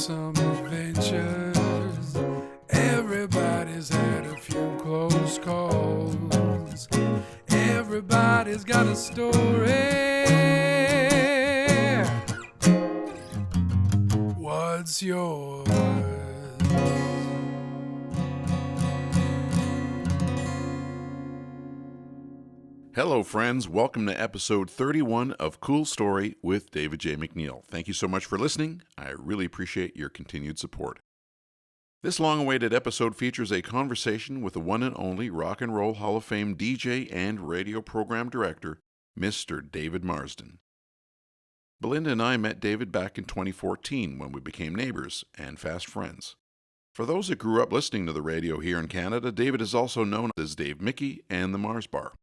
some adventures. Everybody's had a few close calls. Everybody's got a story. What's yours? Hello, friends. Welcome to episode 31 of Cool Story with David J. McNeil. Thank you so much for listening. I really appreciate your continued support. This long-awaited episode features a conversation with the one and only Rock and Roll Hall of Fame DJ and radio program director, Mr. David Marsden. Belinda and I met David back in 2014 when we became neighbors and fast friends. For those that grew up listening to the radio here in Canada, David is also known as Dave Mickey and the Mars Bar.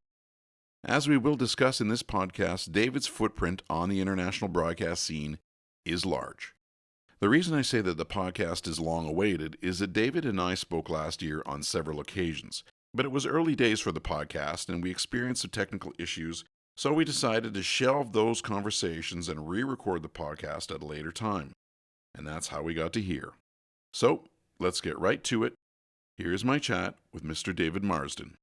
As we will discuss in this podcast, David's footprint on the international broadcast scene is large. The reason I say that the podcast is long awaited is that David and I spoke last year on several occasions, but it was early days for the podcast and we experienced some technical issues, so we decided to shelve those conversations and re-record the podcast at a later time. And that's how we got to here. So, let's get right to it. Here's my chat with Mr. David Marsden.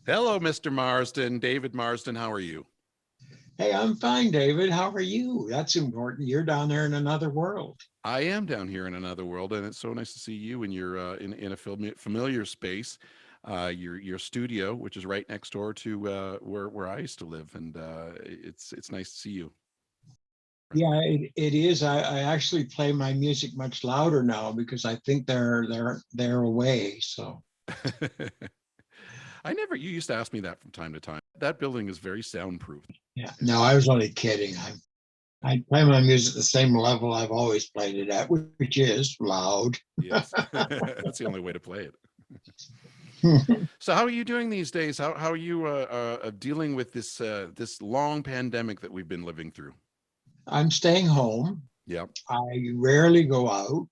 Hello, Mr. Marsden. David Marsden, how are you? Hey, I'm fine, David. How are you? That's important. You're down there in another world. I am down here in another world, and it's so nice to see you in your in a familiar space, your studio, which is right next door to where I used to live, and it's nice to see you. Yeah, it is. I actually play my music much louder now because I think they're away. So. You used to ask me that from time to time. That building is very soundproof. Yeah, no, I was only kidding. I play my music at the same level I've always played it at, which is loud. Yes, that's the only way to play it. So how are you doing these days? How are you dealing with this long pandemic that we've been living through? I'm staying home. Yep. I rarely go out.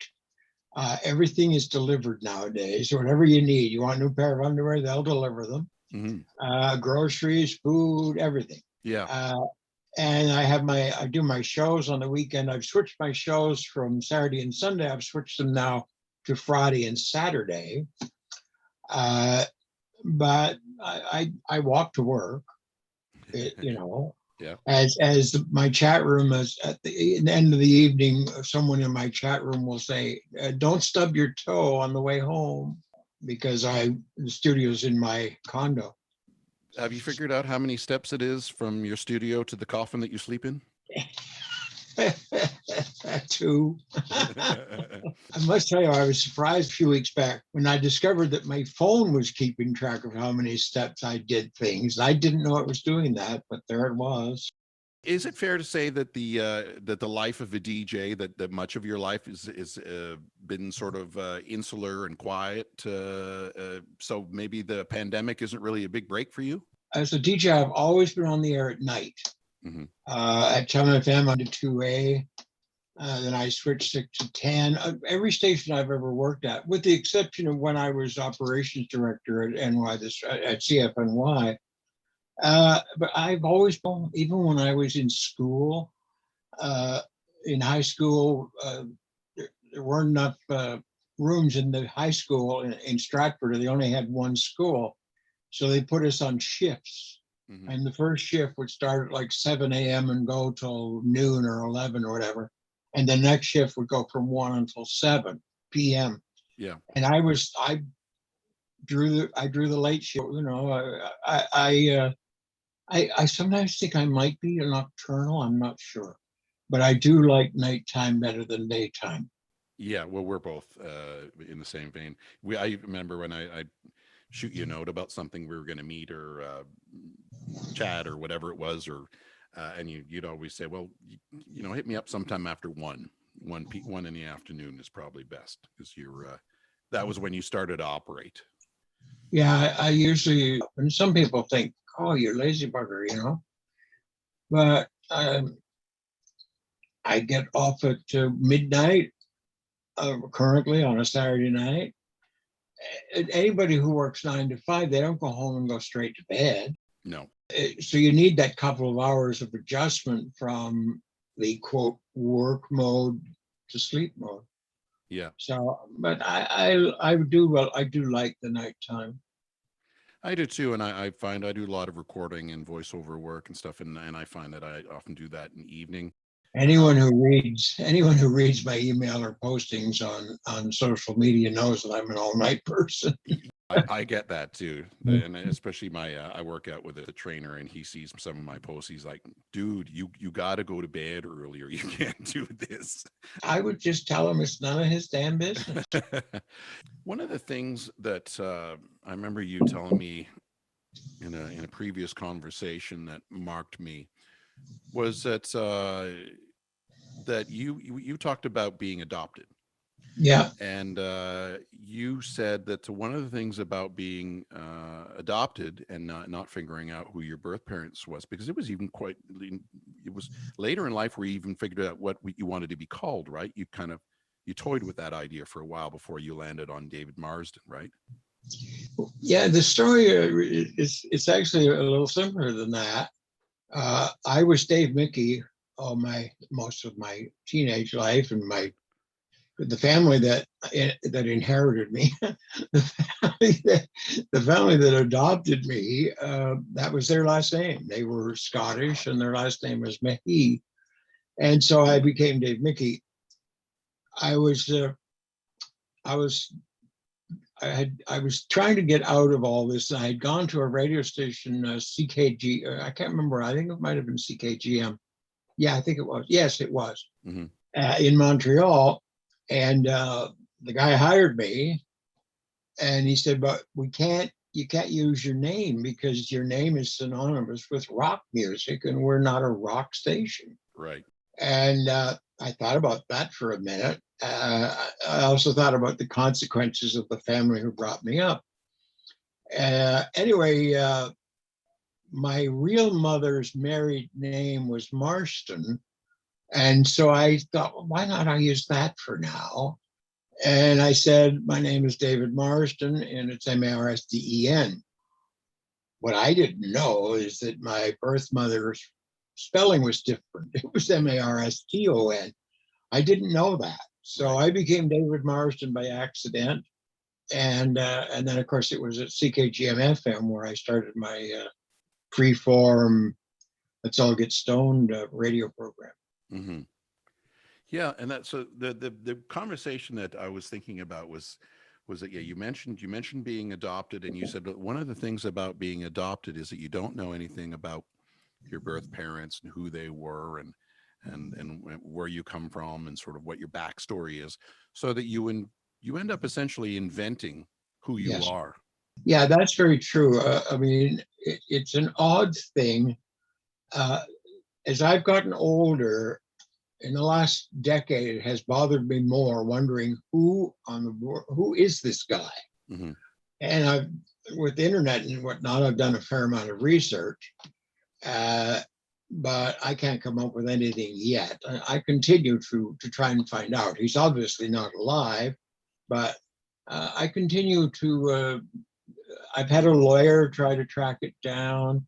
Everything is delivered nowadays. Whatever you need, you want a new pair of underwear, they'll deliver them. Mm-hmm. Groceries, food, everything. Yeah. And I do my shows on the weekend. I've switched my shows from Saturday and Sunday. I've switched them now to Friday and Saturday. But I walk to work, Yeah. As my chat room is at the end of the evening, someone in my chat room will say, "Don't stub your toe on the way home," because the studio's in my condo. Have you figured out how many steps it is from your studio to the coffin that you sleep in? 2. I must tell you, I was surprised a few weeks back when I discovered that my phone was keeping track of how many steps I did things. I didn't know it was doing that, but there it was. Is it fair to say that the life of a DJ, that much of your life is been sort of insular and quiet? So maybe the pandemic isn't really a big break for you? As a DJ, I've always been on the air at night. Mm-hmm. At Chum FM on 2A. Then I switched to 10. Every station I've ever worked at, with the exception of when I was operations director at CFNY. But I've always been, even when I was in school, in high school, there weren't enough rooms in the high school in Stratford. They only had one school. So they put us on shifts. Mm-hmm. And the first shift would start at like 7 a.m. and go till noon or 11 or whatever. And the next shift would go from 1 until 7 p.m. Yeah. And I drew the late shift. I sometimes think I might be a nocturnal. I'm not sure, but I do like nighttime better than daytime. Yeah, well, we're both in the same vein. I remember when I shoot you a note about something we were going to meet or chat or whatever it was, or and you'd always say, well, hit me up sometime after 1 in the afternoon is probably best, because that was when you started to operate. Yeah, I usually, and some people think, oh, you're lazy bugger, but I get off at midnight currently on a Saturday night. Anybody who works 9 to 5, they don't go home and go straight to bed. No. So you need that couple of hours of adjustment from the quote work mode to sleep mode. Yeah. So, but I do well. I do like the nighttime. I do too, and I find I do a lot of recording and voiceover work and stuff, and I find that I often do that in the evening. Anyone who reads my email or postings on social media knows that I'm an all night person. I get that too, and especially my I work out with a trainer, and he sees some of my posts. He's like, "Dude, you got to go to bed earlier. You can't do this." I would just tell him it's none of his damn business. One of the things that I remember you telling me in a previous conversation that marked me was that that you talked about being adopted. Yeah. And you said that one of the things about being adopted and not figuring out who your birth parents was, because it was later in life where you even figured out what you wanted to be called, right? You toyed with that idea for a while before you landed on David Marsden, right? Yeah, the story it's actually a little simpler than that. I was Dave Mickey most of my teenage life, and the family that inherited me, the family that adopted me, that was their last name. They were Scottish, and their last name was Mahi, and so I became Dave Mickey. I was trying to get out of all this. I had gone to a radio station, CKG. I can't remember. I think it might have been CKGM. Yeah, I think it was. Yes, it was. Mm-hmm. In Montreal. And the guy hired me, and he said, "But you can't use your name because your name is synonymous with rock music, and we're not a rock station." Right. And I thought about that for a minute. I also thought about the consequences of the family who brought me up. Anyway, my real mother's married name was Marsden. And so I thought, well, why not I use that for now? And I said, my name is David Marsden, and it's Marsden. What I didn't know is that my birth mother's spelling was different. It was Marston. I didn't know that. So I became David Marsden by accident. And then, of course, it was at CKGM FM where I started my freeform Let's All Get Stoned radio program. Mm-hmm. Yeah, and that's so the conversation that I was thinking about was that you mentioned being adopted, and you said that one of the things about being adopted is that you don't know anything about your birth parents and who they were and where you come from and sort of what your backstory is, so that you end up essentially inventing who you are. Yeah, that's very true. I mean, it's an odd thing. As I've gotten older, in the last decade, it has bothered me more, wondering who is this guy? Mm-hmm. And with the internet and whatnot, I've done a fair amount of research, but I can't come up with anything yet. I continue to try and find out. He's obviously not alive, but I continue to. I've had a lawyer try to track it down.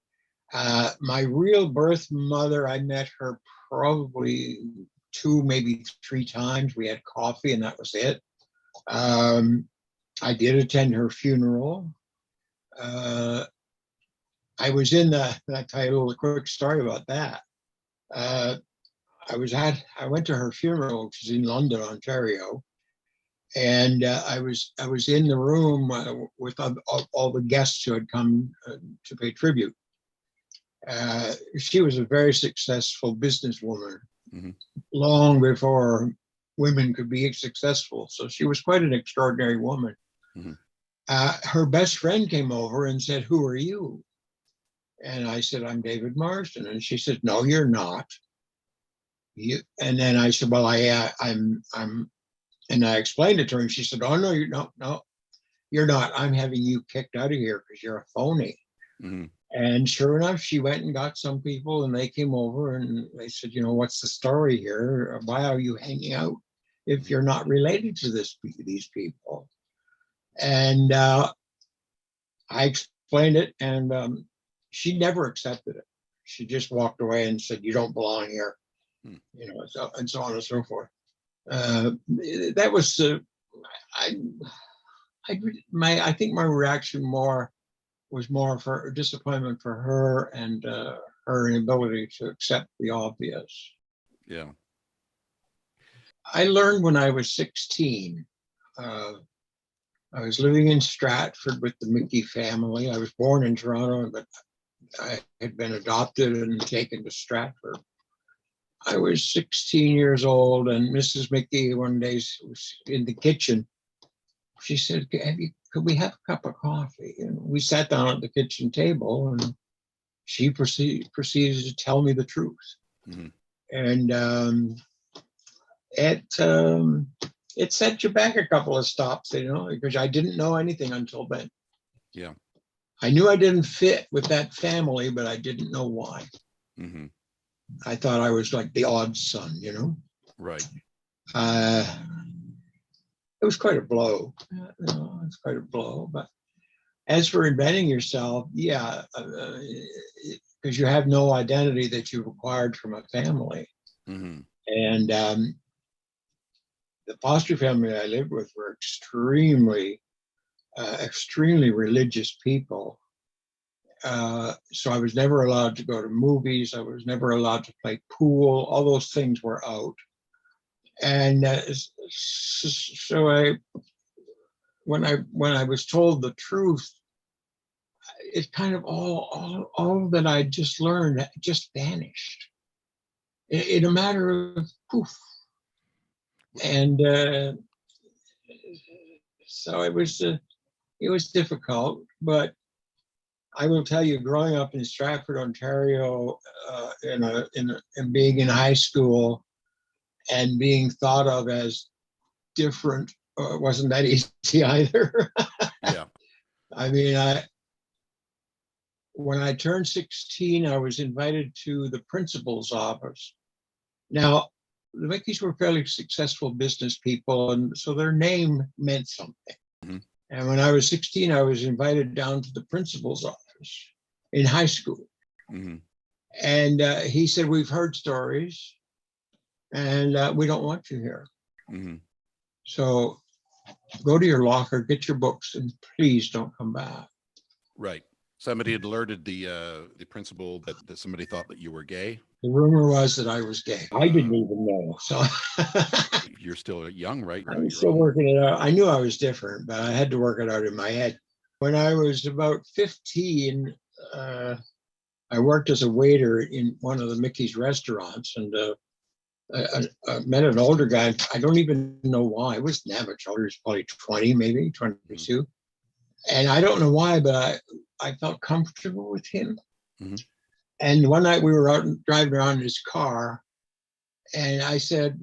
My real birth mother, I met her probably 2, maybe 3 times. We had coffee and that was it. I did attend her funeral. I was in I'll tell you a quick story about that. I went to her funeral, which is in London, Ontario. And I was in the room with all the guests who had come to pay tribute. She was a very successful businesswoman, mm-hmm. long before women could be successful. So she was quite an extraordinary woman. Mm-hmm. Her best friend came over and said, "Who are you?" And I said, "I'm David Marsden." And she said, "No, you're not." And then I said, "Well, I'm." And I explained it to her, and she said, "Oh no, you're not. I'm having you kicked out of here because you're a phony." Mm-hmm. And sure enough, she went and got some people, and they came over and they said, "What's the story here? Why are you hanging out if you're not related to these people?" And I explained it, and she never accepted it. She just walked away and said, "You don't belong here," so, and so on and so forth. That was I think my reaction was more for disappointment for her and her inability to accept the obvious. Yeah. I learned when I was 16. I was living in Stratford with the Mickey family. I was born in Toronto, but I had been adopted and taken to Stratford. I was 16 years old, and Mrs. Mickey one day was in the kitchen. She said, "Could we have a cup of coffee?" And we sat down at the kitchen table, and she proceeded to tell me the truth. Mm-hmm. And it set you back a couple of stops, because I didn't know anything until then. Yeah. I knew I didn't fit with that family, but I didn't know why. Mm-hmm. I thought I was like the odd son, Right. It was quite a blow. It's quite a blow. But as for inventing yourself, yeah, because you have no identity that you've acquired from a family. Mm-hmm. And the foster family I lived with were extremely religious people. So I was never allowed to go to movies. I was never allowed to play pool. All those things were out. And so when I was told the truth, it kind of all that I just learned just vanished in a matter of poof. And so it was difficult, but I will tell you, growing up in Stratford, Ontario, and being in high school and being thought of as different wasn't that easy either. Yeah. I mean, when I turned 16, I was invited to the principal's office. Now, the Mickeys were fairly successful business people, and so their name meant something. Mm-hmm. And when I was 16, I was invited down to the principal's office in high school. Mm-hmm. And he said, "We've heard stories, and we don't want you here. Mm-hmm. So go to your locker, get your books, and please don't come back." Right. Somebody had alerted the principal that somebody thought that you were gay. The rumor was that I was gay. I didn't even know. So you're still young, right? I'm still working it out. I knew I was different, but I had to work it out in my head. When I was about 15, I worked as a waiter in one of the Mickey's restaurants, and I met an older guy. I don't even know why. I wasn't that much older. He was probably 20, maybe 22. Mm-hmm. And I don't know why, but I felt comfortable with him. Mm-hmm. And one night we were out driving around in his car, and I said,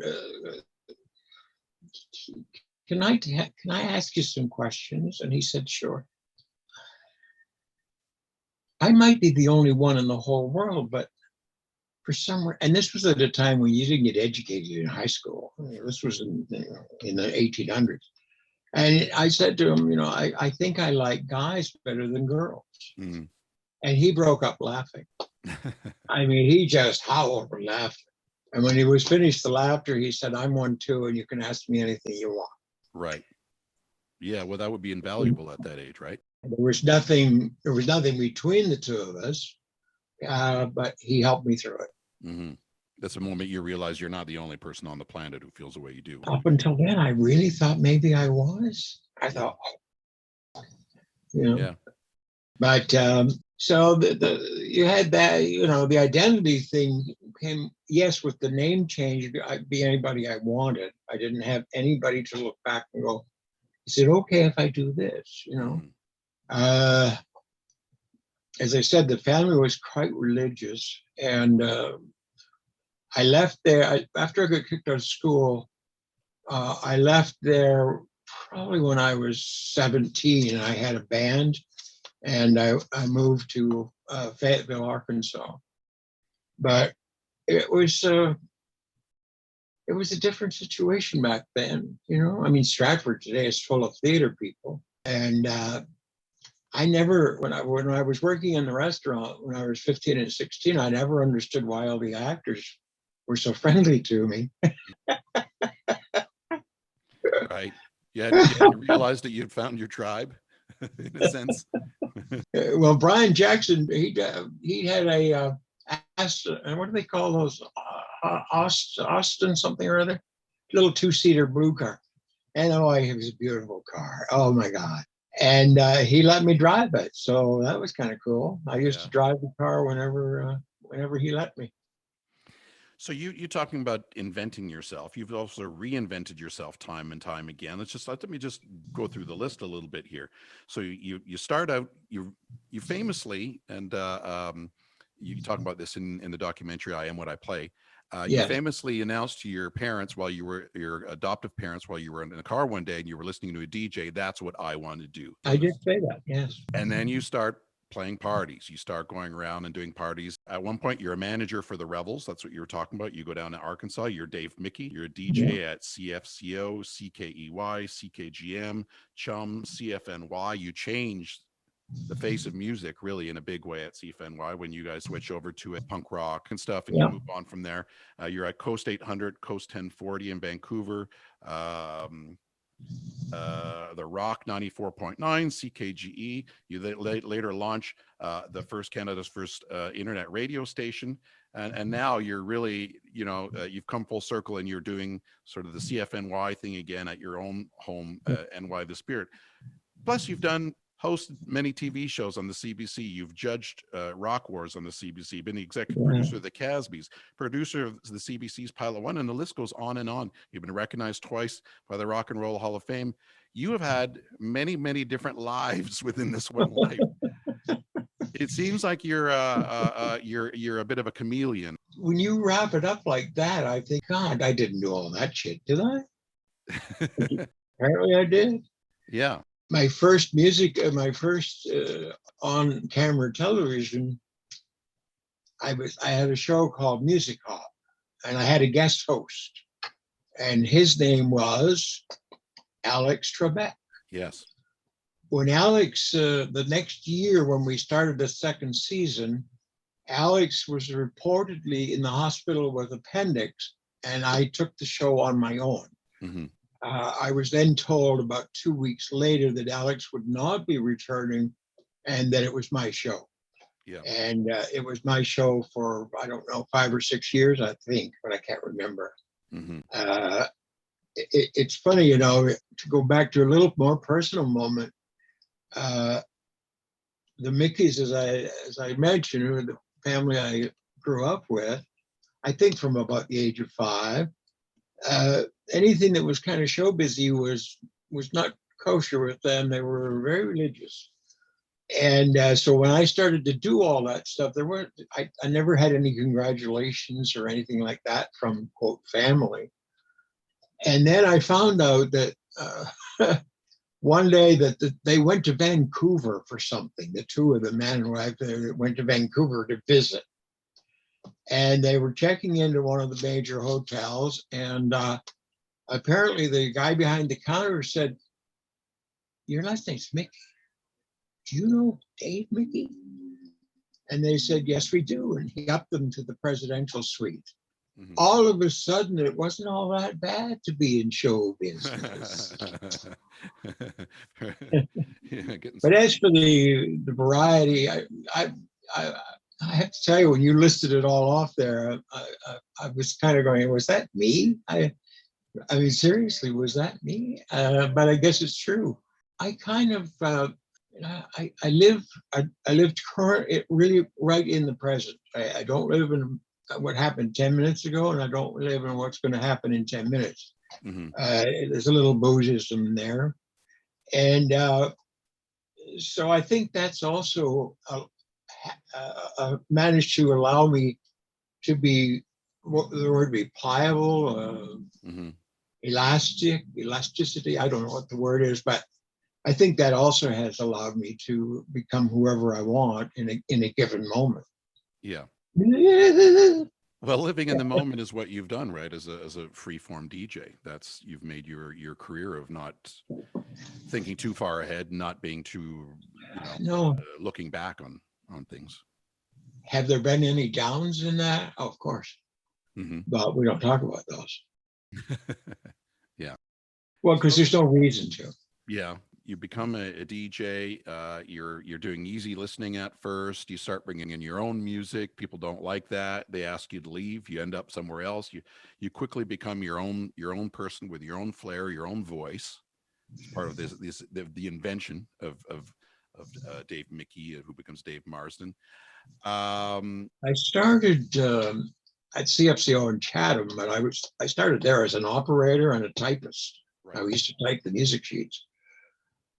can I ask you some questions? And he said, "Sure." I might be the only one in the whole world, but for some reason, and this was at a time when you didn't get educated in high school. This was in the 1800s. And I said to him, I think I like guys better than girls. Mm. And he broke up laughing. I mean, he just howled with laughter. And when he was finished the laughter, he said, "I'm one too, and you can ask me anything you want." Right. Yeah, well, that would be invaluable at that age, right? There was nothing between the two of us, but he helped me through it. Mm-hmm. That's the moment you realize you're not the only person on the planet who feels the way you do. Up until then, I really thought maybe I was. I thought, Yeah. But so you had that, the identity thing came, yes, with the name change. I'd be anybody I wanted. I didn't have anybody to look back and go, "Is it okay if I do this?" Mm-hmm. As I said, the family was quite religious, and I left there after I got kicked out of school. I left there probably when I was 17, and I had a band, and I moved to Fayetteville, Arkansas. But it was a different situation back then. I mean, Stratford today is full of theater people, and I never, when I was working in the restaurant when I was 15 and 16, I never understood why all the actors were so friendly to me. Right. You realized that you'd found your tribe, in a sense. Well, Brian Jackson, he had a what do they call those? Austin something or other, little two-seater blue car, and oh, it was a beautiful car. Oh my God! And he let me drive it, so that was kind of cool. I used to drive the car whenever he let me. So you're talking about inventing yourself. You've also reinvented yourself time and time again. Let me just go through the list a little bit here. So you start out, you famously, and you talk about this in the documentary I Am What I Play. You famously announced to your parents, while you were your adoptive parents, while you were in a car one day and you were listening to a DJ, that's what I want to do. I did say that, yes. And then you start playing parties. You start going around and doing parties. At one point, you're a manager for the Rebels. That's what you were talking about. You go down to Arkansas. You're Dave Mickey. You're a DJ at CFCO, CKEY, CKGM, Chum, CFNY. You changed the face of music really in a big way at CFNY when you guys switch over to a punk rock and stuff, and you move on from there. You're at Coast 800, Coast 1040 in Vancouver. The Rock 94.9 CKGE. You later launch the Canada's first internet radio station, and now you're really, you've come full circle and you're doing sort of the CFNY thing again at your own home, NY The Spirit. Plus, you've hosted many TV shows on the CBC. You've judged Rock Wars on the CBC, been the executive producer of the Casbys, producer of the CBC's Pilot One, and the list goes on and on. You've been recognized twice by the Rock and Roll Hall of Fame. You have had many, many different lives within this one life. It seems like you're a bit of a chameleon. When you wrap it up like that, I think, God, I didn't do all that shit, did I? Apparently I did. Yeah. My first on-camera television, I had a show called Music Hall, and I had a guest host, and his name was Alex Trebek. Yes. When Alex, the next year when we started the second season, Alex was reportedly in the hospital with appendix, and I took the show on my own. Mm-hmm. I was then told about 2 weeks later that Alex would not be returning and that it was my show. Yeah. And it was my show for, I don't know, 5 or 6 years, I think, but I can't remember. Mm-hmm. It's funny, to go back to a little more personal moment. The Mickeys, as I mentioned, who are the family I grew up with, I think from about the age of 5. Anything that was kind of show busy was not kosher with them. They were very religious. And so when I started to do all that stuff, I never had any congratulations or anything like that from, quote, family. And then I found out that one day that they went to Vancouver for something. The two of the man and wife went to Vancouver to visit. And they were checking into one of the major hotels, and apparently the guy behind the counter said, "Your last name's Mickey. Do you know Dave Mickey?" And they said, "Yes, we do." And he upped them to the presidential suite. Mm-hmm. All of a sudden, it wasn't all that bad to be in show business. But as for the variety, I have to tell you, when you listed it all off there, I was kind of going, was that me? I mean, seriously, was that me? But I guess it's true. I kind of, I lived really right in the present. I don't live in what happened 10 minutes ago, and I don't live in what's going to happen in 10 minutes. Mm-hmm. There's a little Buddhism there. And so I think that's also managed to allow me to be, the word be, pliable, mm-hmm. Elasticity. I don't know what the word is, but I think that also has allowed me to become whoever I want in a given moment. Yeah. Well, living in the moment is what you've done, right? As a free form DJ, you've made your career of not thinking too far ahead, not being too, No, looking back on things. have there been any downs in that? Oh, of course, Hmm. but we don't talk about those. Yeah. Well, because So there's no reason to. yeah, you become a DJ. You're doing easy listening at first. You start bringing in your own music. People don't like that. They ask you to leave. You end up somewhere else. You quickly become your own person with your own flair, your own voice. It's part of the invention of Dave Mickey, who becomes Dave Marsden. I started at CFCO in Chatham, but I started there as an operator and a typist. I Right. used to type the music sheets.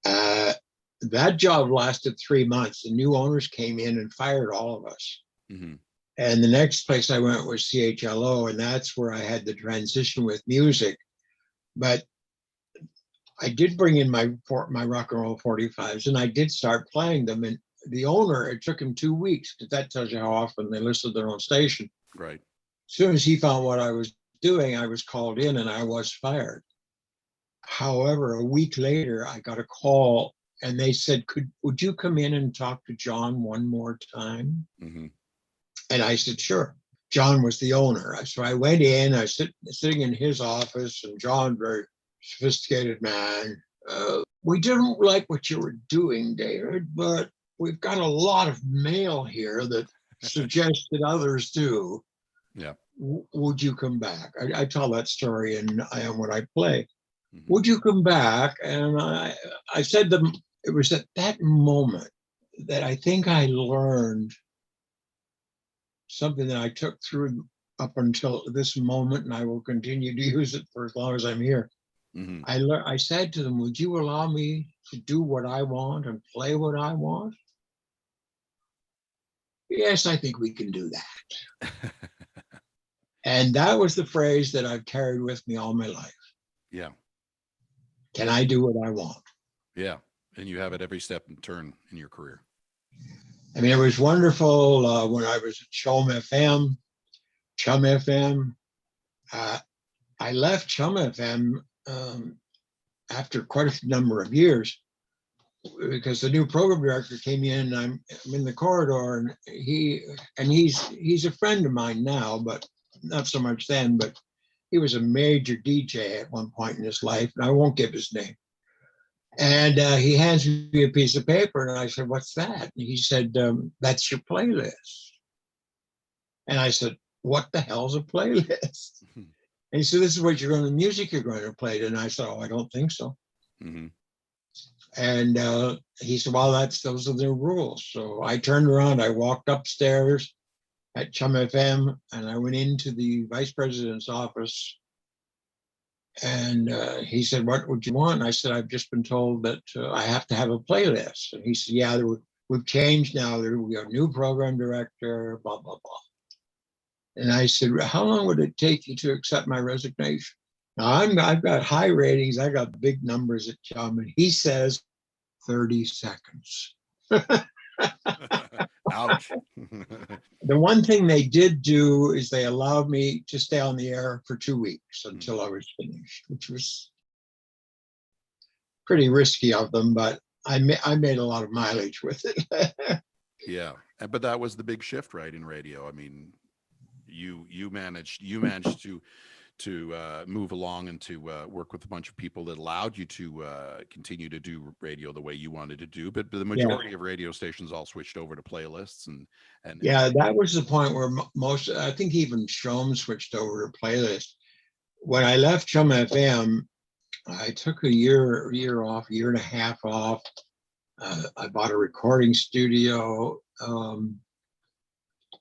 Uh, that job lasted 3 months. The new owners came in and fired all of us. Hmm. And the next place I went was CHLO, and that's where I had the transition with music. But I did bring in my rock and roll 45s, and I did start playing them. And the owner, it took him 2 weeks, because that tells you how often they listen to their own station. Right. As soon as he found what I was doing, I was called in and I was fired. However, a week later, I got a call and they said, would you come in and talk to John one more time? Hmm. And I said, sure. John was the owner. So I went in, I was sitting in his office, and John, very sophisticated man. We didn't like what you were doing, David, but we've got a lot of mail here that suggests that others do. Yeah. Would you come back? I tell that story in I Am What I Play. Hmm. Would you come back? And I said to them, it was at that moment that I think I learned something that I took through up until this moment, and I will continue to use it for as long as I'm here. Hmm. I said to them, would you allow me to do what I want and play what I want? Yes, I think we can do that. And that was the phrase that I've carried with me all my life. Yeah. Can I do what I want? Yeah. And you have it every step and turn in your career. I mean, it was wonderful when I was at Chum FM. I left Chum FM after quite a number of years, because the new program director came in. I'm in the corridor, and he's a friend of mine now, but not so much then. But he was a major DJ at one point in his life, and I won't give his name. And he hands me a piece of paper, and I said, "What's that?" And he said, "That's your playlist." And I said, "What the hell's a playlist?" And he said, "This is what the music you're going to play." And I said, "Oh, I don't think so." Mm-hmm. And he said, "Well, those are the rules." So I turned around, I walked upstairs at Chum FM, and I went into the vice president's office. And he said, "What would you want?" And I said, "I've just been told that I have to have a playlist." And he said, "Yeah, we've changed now. We have a new program director, blah, blah, blah." And I said, "How long would it take you to accept my resignation?" Now, I've got high ratings. I got big numbers at Chum. And he says, 30 seconds. Ouch. The one thing they did do is they allowed me to stay on the air for 2 weeks until I was finished, which was pretty risky of them, but I made a lot of mileage with it. Yeah. But that was the big shift, right, in radio. I mean, you managed to move along and to work with a bunch of people that allowed you to continue to do radio the way you wanted to do. But the majority of radio stations all switched over to playlists and Yeah, that was the point where most, I think even Chum switched over to playlist. When I left Chum FM, I took a year and a half off. I bought a recording studio,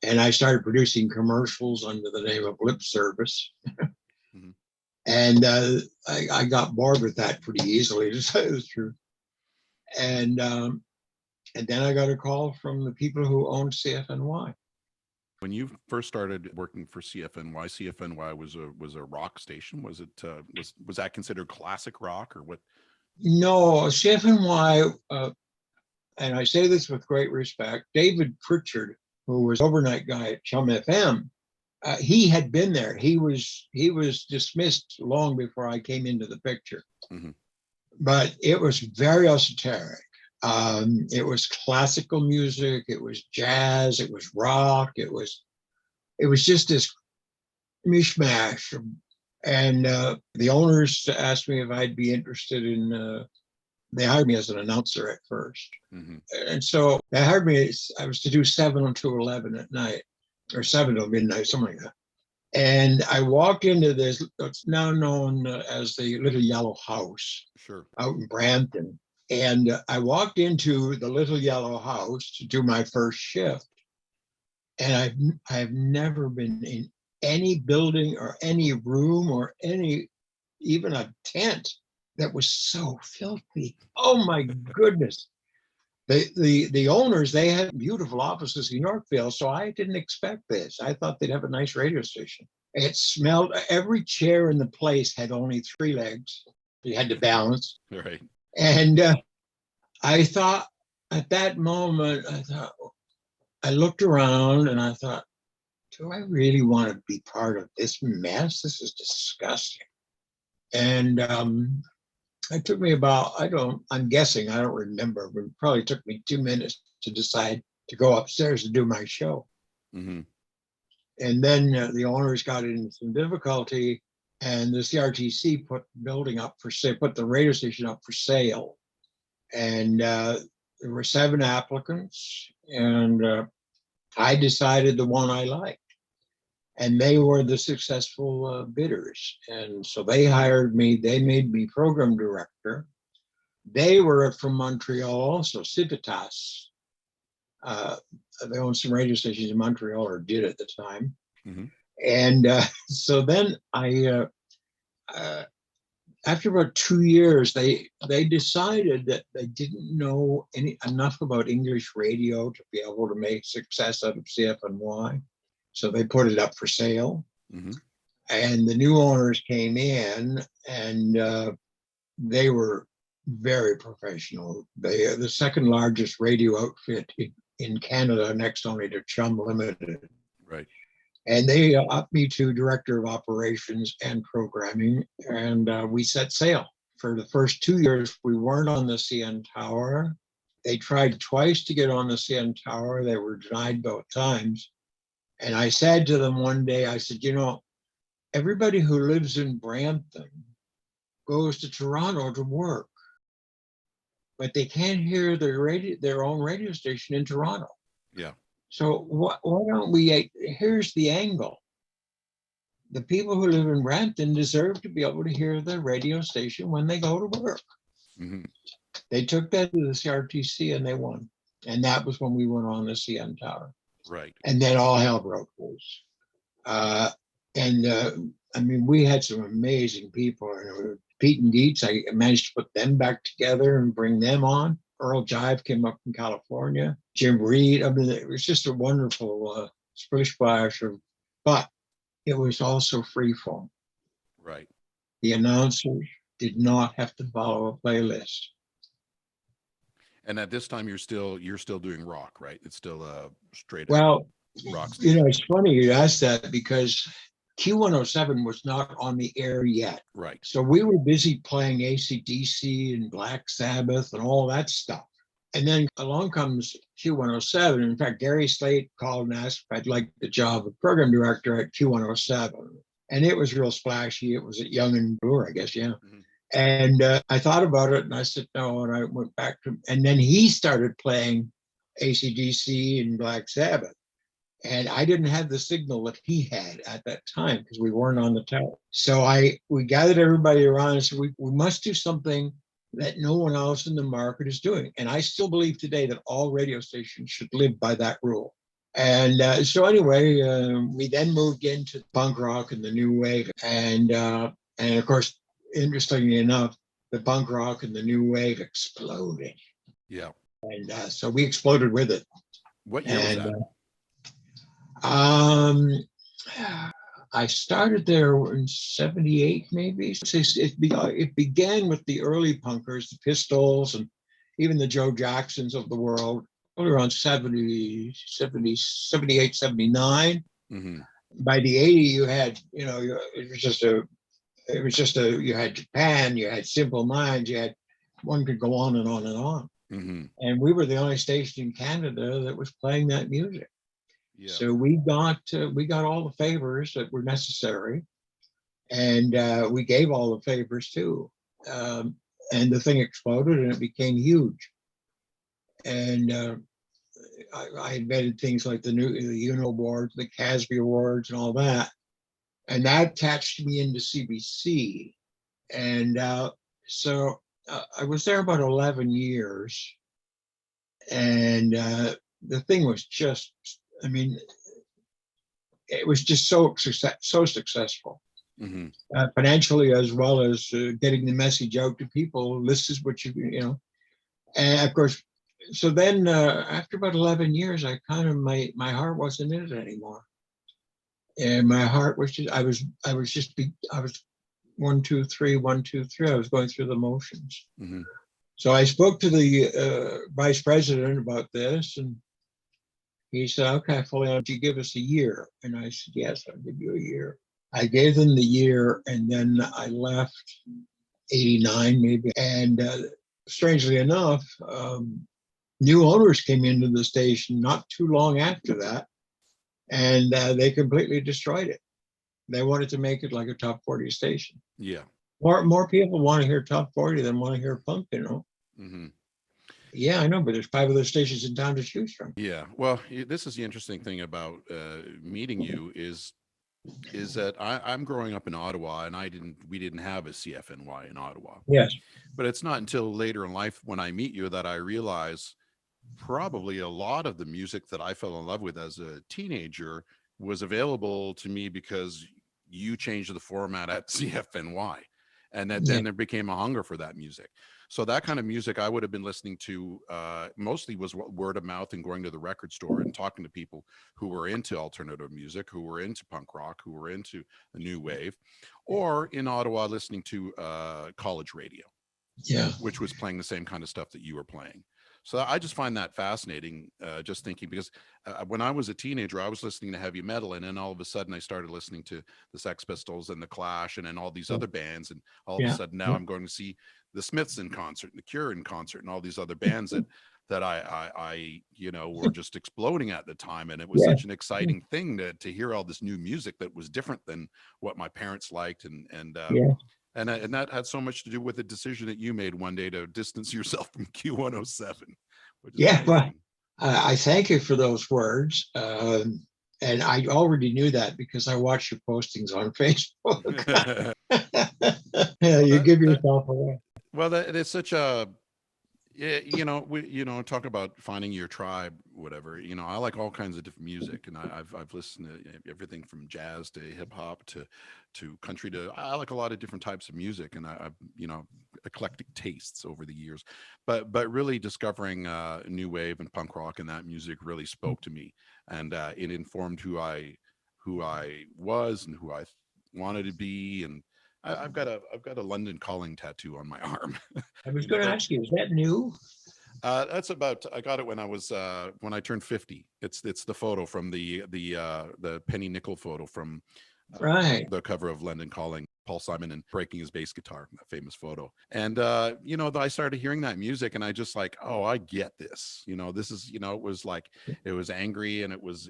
and I started producing commercials under the name of Lip Service. Mhm. And I got bored with that pretty easily, to tell you the truth. And then I got a call from the people who owned CFNY. When you first started working for CFNY, CFNY was a rock station. Was it was that considered classic rock, or what? No, CFNY, and I say this with great respect, David Pritchard, who was overnight guy at Chum FM, He had been there. He was dismissed long before I came into the picture. Mm-hmm. But it was very esoteric. It was classical music. It was jazz. It was rock. It was just this mishmash. And the owners asked me if I'd be interested in. They hired me as an announcer at first, mm-hmm. And so they hired me. I was to do 7 to 11 at night, or 7 to midnight, something like that. And I walked into this, what's now known as the Little Yellow House, sure, out in Brampton. And I walked into the Little Yellow House to do my first shift. And I've never been in any building or any room or even a tent that was so filthy. Oh my goodness. The owners, they had beautiful offices in Yorkville, so I didn't expect this. I thought they'd have a nice radio station. It smelled, every chair in the place had only 3 legs. You had to balance. Right. And I thought, at that moment, I looked around and I thought, do I really want to be part of this mess? This is disgusting. And it took me about, I'm guessing, I don't remember, but it probably took me 2 minutes to decide to go upstairs to do my show. Mm-hmm. And then the owners got into some difficulty, and the CRTC put the building up for sale, put the radio station up for sale. And there were 7 applicants, and I decided the one I liked. And they were the successful bidders. And so they hired me. They made me program director. They were from Montreal, so Civitas. They owned some radio stations in Montreal, or did at the time. Mm-hmm. And so then after about 2 years, they decided that they didn't know enough about English radio to be able to make success out of CFNY. So they put it up for sale. Mm-hmm. And the new owners came in, and they were very professional. They are the second largest radio outfit in Canada, next only to Chum Limited. Right. And they upped me to director of operations and programming, and we set sail. For the first 2 years, we weren't on the CN Tower. They tried twice to get on the CN Tower. They were denied both times. And I said to them one day, I said, everybody who lives in Brampton goes to Toronto to work, but they can't hear their own radio station in Toronto. Yeah. So why don't we, here's the angle. The people who live in Brampton deserve to be able to hear the radio station when they go to work. Mm-hmm. They took that to the CRTC and they won. And that was when we went on the CN Tower. Right. And then all hell broke loose. We had some amazing people. Pete and Dietz, I managed to put them back together and bring them on. Earl Jive came up from California. Jim Reed. It was just a wonderful splish splash. But it was also freeform. Right. The announcers did not have to follow a playlist. And at this time, you're still doing rock, right? It's still straight up rock. It's funny you asked that, because Q107 was not on the air yet. Right. So we were busy playing AC/DC and Black Sabbath and all that stuff. And then along comes Q107. In fact, Gary Slate called and asked if I'd like the job of program director at Q107. And it was real splashy. It was at Young and Brewer, I guess, yeah. Mm-hmm. And I thought about it and I said no, and I went back to, and then he started playing AC/DC and Black Sabbath. And I didn't have the signal that he had at that time because we weren't on the tower. So we gathered everybody around and said, we must do something that no one else in the market is doing. And I still believe today that all radio stations should live by that rule. And so anyway, we then moved into punk rock and the new wave. And of course, interestingly enough, the punk rock and the new wave exploded. Yeah. And so we exploded with it. What year was that? I started there in 78, maybe. It began with the early punkers, the Pistols, and even the Joe Jacksons of the world, probably around 78, 79. Mm-hmm. By the 80, you had, you had Japan, you had Simple Minds, one could go on and on and on. Mm-hmm. And we were the only station in Canada that was playing that music. Yeah. So we got all the favors that were necessary, and we gave all the favors too. And the thing exploded, and it became huge. And I invented things like the UNO awards, the Casby awards, and all that. And that attached me into CBC. And so I was there about 11 years. And the thing was just, I mean, it was just so successful. Mm-hmm. Financially, as well as getting the message out to people. This is what and of course, so then after about 11 years, I kind of, my heart wasn't in it anymore. And my heart was just, I was 1, 2, 3, 1, 2, 3. I was going through the motions. Mm-hmm. So I spoke to the vice president about this, and he said, okay, Folion, you give us a year. And I said, yes, I'll give you a year. I gave them the year, and then I left 89 maybe. And strangely enough, new owners came into the station not too long after that, and they completely destroyed it. They wanted to make it like a top 40 station. Yeah. More people want to hear top 40 than want to hear punk, Mm-hmm. Yeah, I know, but there's 5 other stations in town to choose from. Yeah. Well, this is the interesting thing about meeting you is that I'm growing up in Ottawa, and we didn't have a CFNY in Ottawa. Yes. But it's not until later in life when I meet you that I realize probably a lot of the music that I fell in love with as a teenager was available to me because you changed the format at CFNY, and then there became a hunger for that music. So that kind of music I would have been listening to mostly was word of mouth and going to the record store and talking to people who were into alternative music, who were into punk rock, who were into the new wave, or in Ottawa listening to college radio, which was playing the same kind of stuff that you were playing. So I just find that fascinating, just thinking, because when I was a teenager, I was listening to heavy metal, and then all of a sudden I started listening to the Sex Pistols and the Clash and then all these other bands, and all of a sudden now I'm going to see the Smiths in concert, and the Cure in concert, and all these other bands that I were just exploding at the time, and it was such an exciting thing to hear all this new music that was different than what my parents liked, and that had so much to do with the decision that you made one day to distance yourself from Q107. Well, I thank you for those words. And I already knew that because I watch your postings on Facebook. You give yourself away. Well, it's such a, talk about finding your tribe, whatever. I like all kinds of different music, and I've listened to everything from jazz to hip hop to country I like a lot of different types of music, and I've eclectic tastes over the years. But really discovering new wave and punk rock and that music really spoke to me, and it informed who I was and who I wanted to be, and I've got a London Calling tattoo on my arm. I was going to ask you, is that new? That's about. I got it when I turned 50. It's the photo from the penny nickel photo from the cover of London Calling, Paul Simon and breaking his bass guitar, that famous photo. And I started hearing that music, and I just like, oh, I get this. This is it was like, it was angry, and it was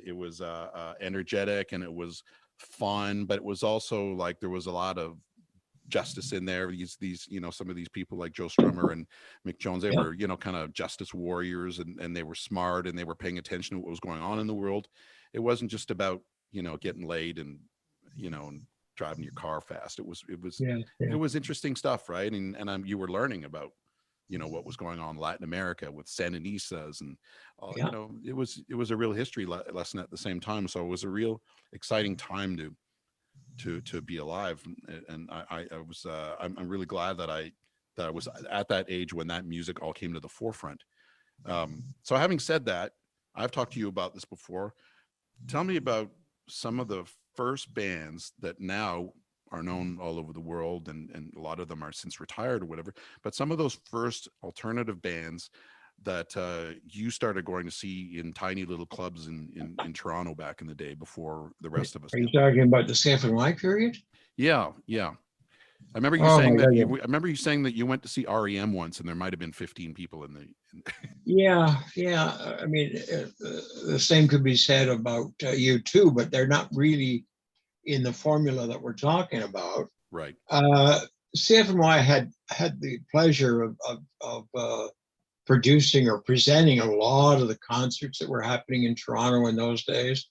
energetic, and it was fun, but it was also like there was a lot of justice in there. These some of these people like Joe Strummer and Mick Jones, they were kind of justice warriors, and they were smart, and they were paying attention to what was going on in the world. It wasn't just about getting laid and and driving your car fast. It was interesting stuff, right? And you were learning about what was going on in Latin America with Sandinistas, and it was a real history lesson at the same time. So it was a real exciting time to be alive, and I'm really glad that I was at that age when that music all came to the forefront. So having said that, I've talked to you about this before. Tell me about some of the first bands that now are known all over the world, and a lot of them are since retired or whatever, but some of those first alternative bands that you started going to see in tiny little clubs in Toronto back in the day before the rest of us Are you did. talking about the CFNY period? Yeah, yeah. I remember you Oh saying my that God. I remember you saying that you went to see REM once, and there might have been 15 people in the. Yeah, yeah. I mean, the same could be said about U2, but they're not really in the formula that we're talking about. Right. CFNY had the pleasure of producing or presenting a lot of the concerts that were happening in Toronto in those days.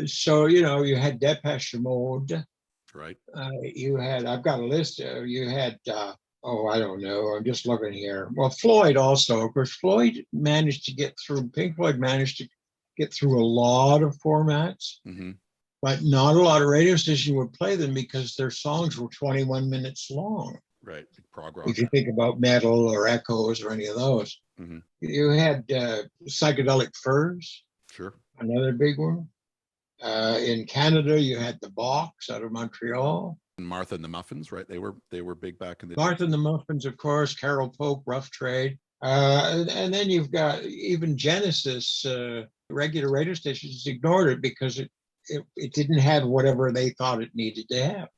So, you know, you had Depeche Mode. Right. You had, I've got a list. You had, oh, I don't know. I'm just looking here. Well, Floyd also. Of course, Floyd managed to get through, Pink Floyd managed to get through a lot of formats, but not a lot of radio stations would play them because their songs were 21 minutes long. Right. Prog rock. If you think about Metal or Echoes or any of those. You had Psychedelic Furs. Sure. Another big one. In Canada, you had the Box out of Montreal. And Martha and the Muffins, right? They were big back in the Martha and the Muffins, of course. Carol Pope, Rough Trade. And then you've got even Genesis. Regular radio stations ignored it because it didn't have whatever they thought it needed to have.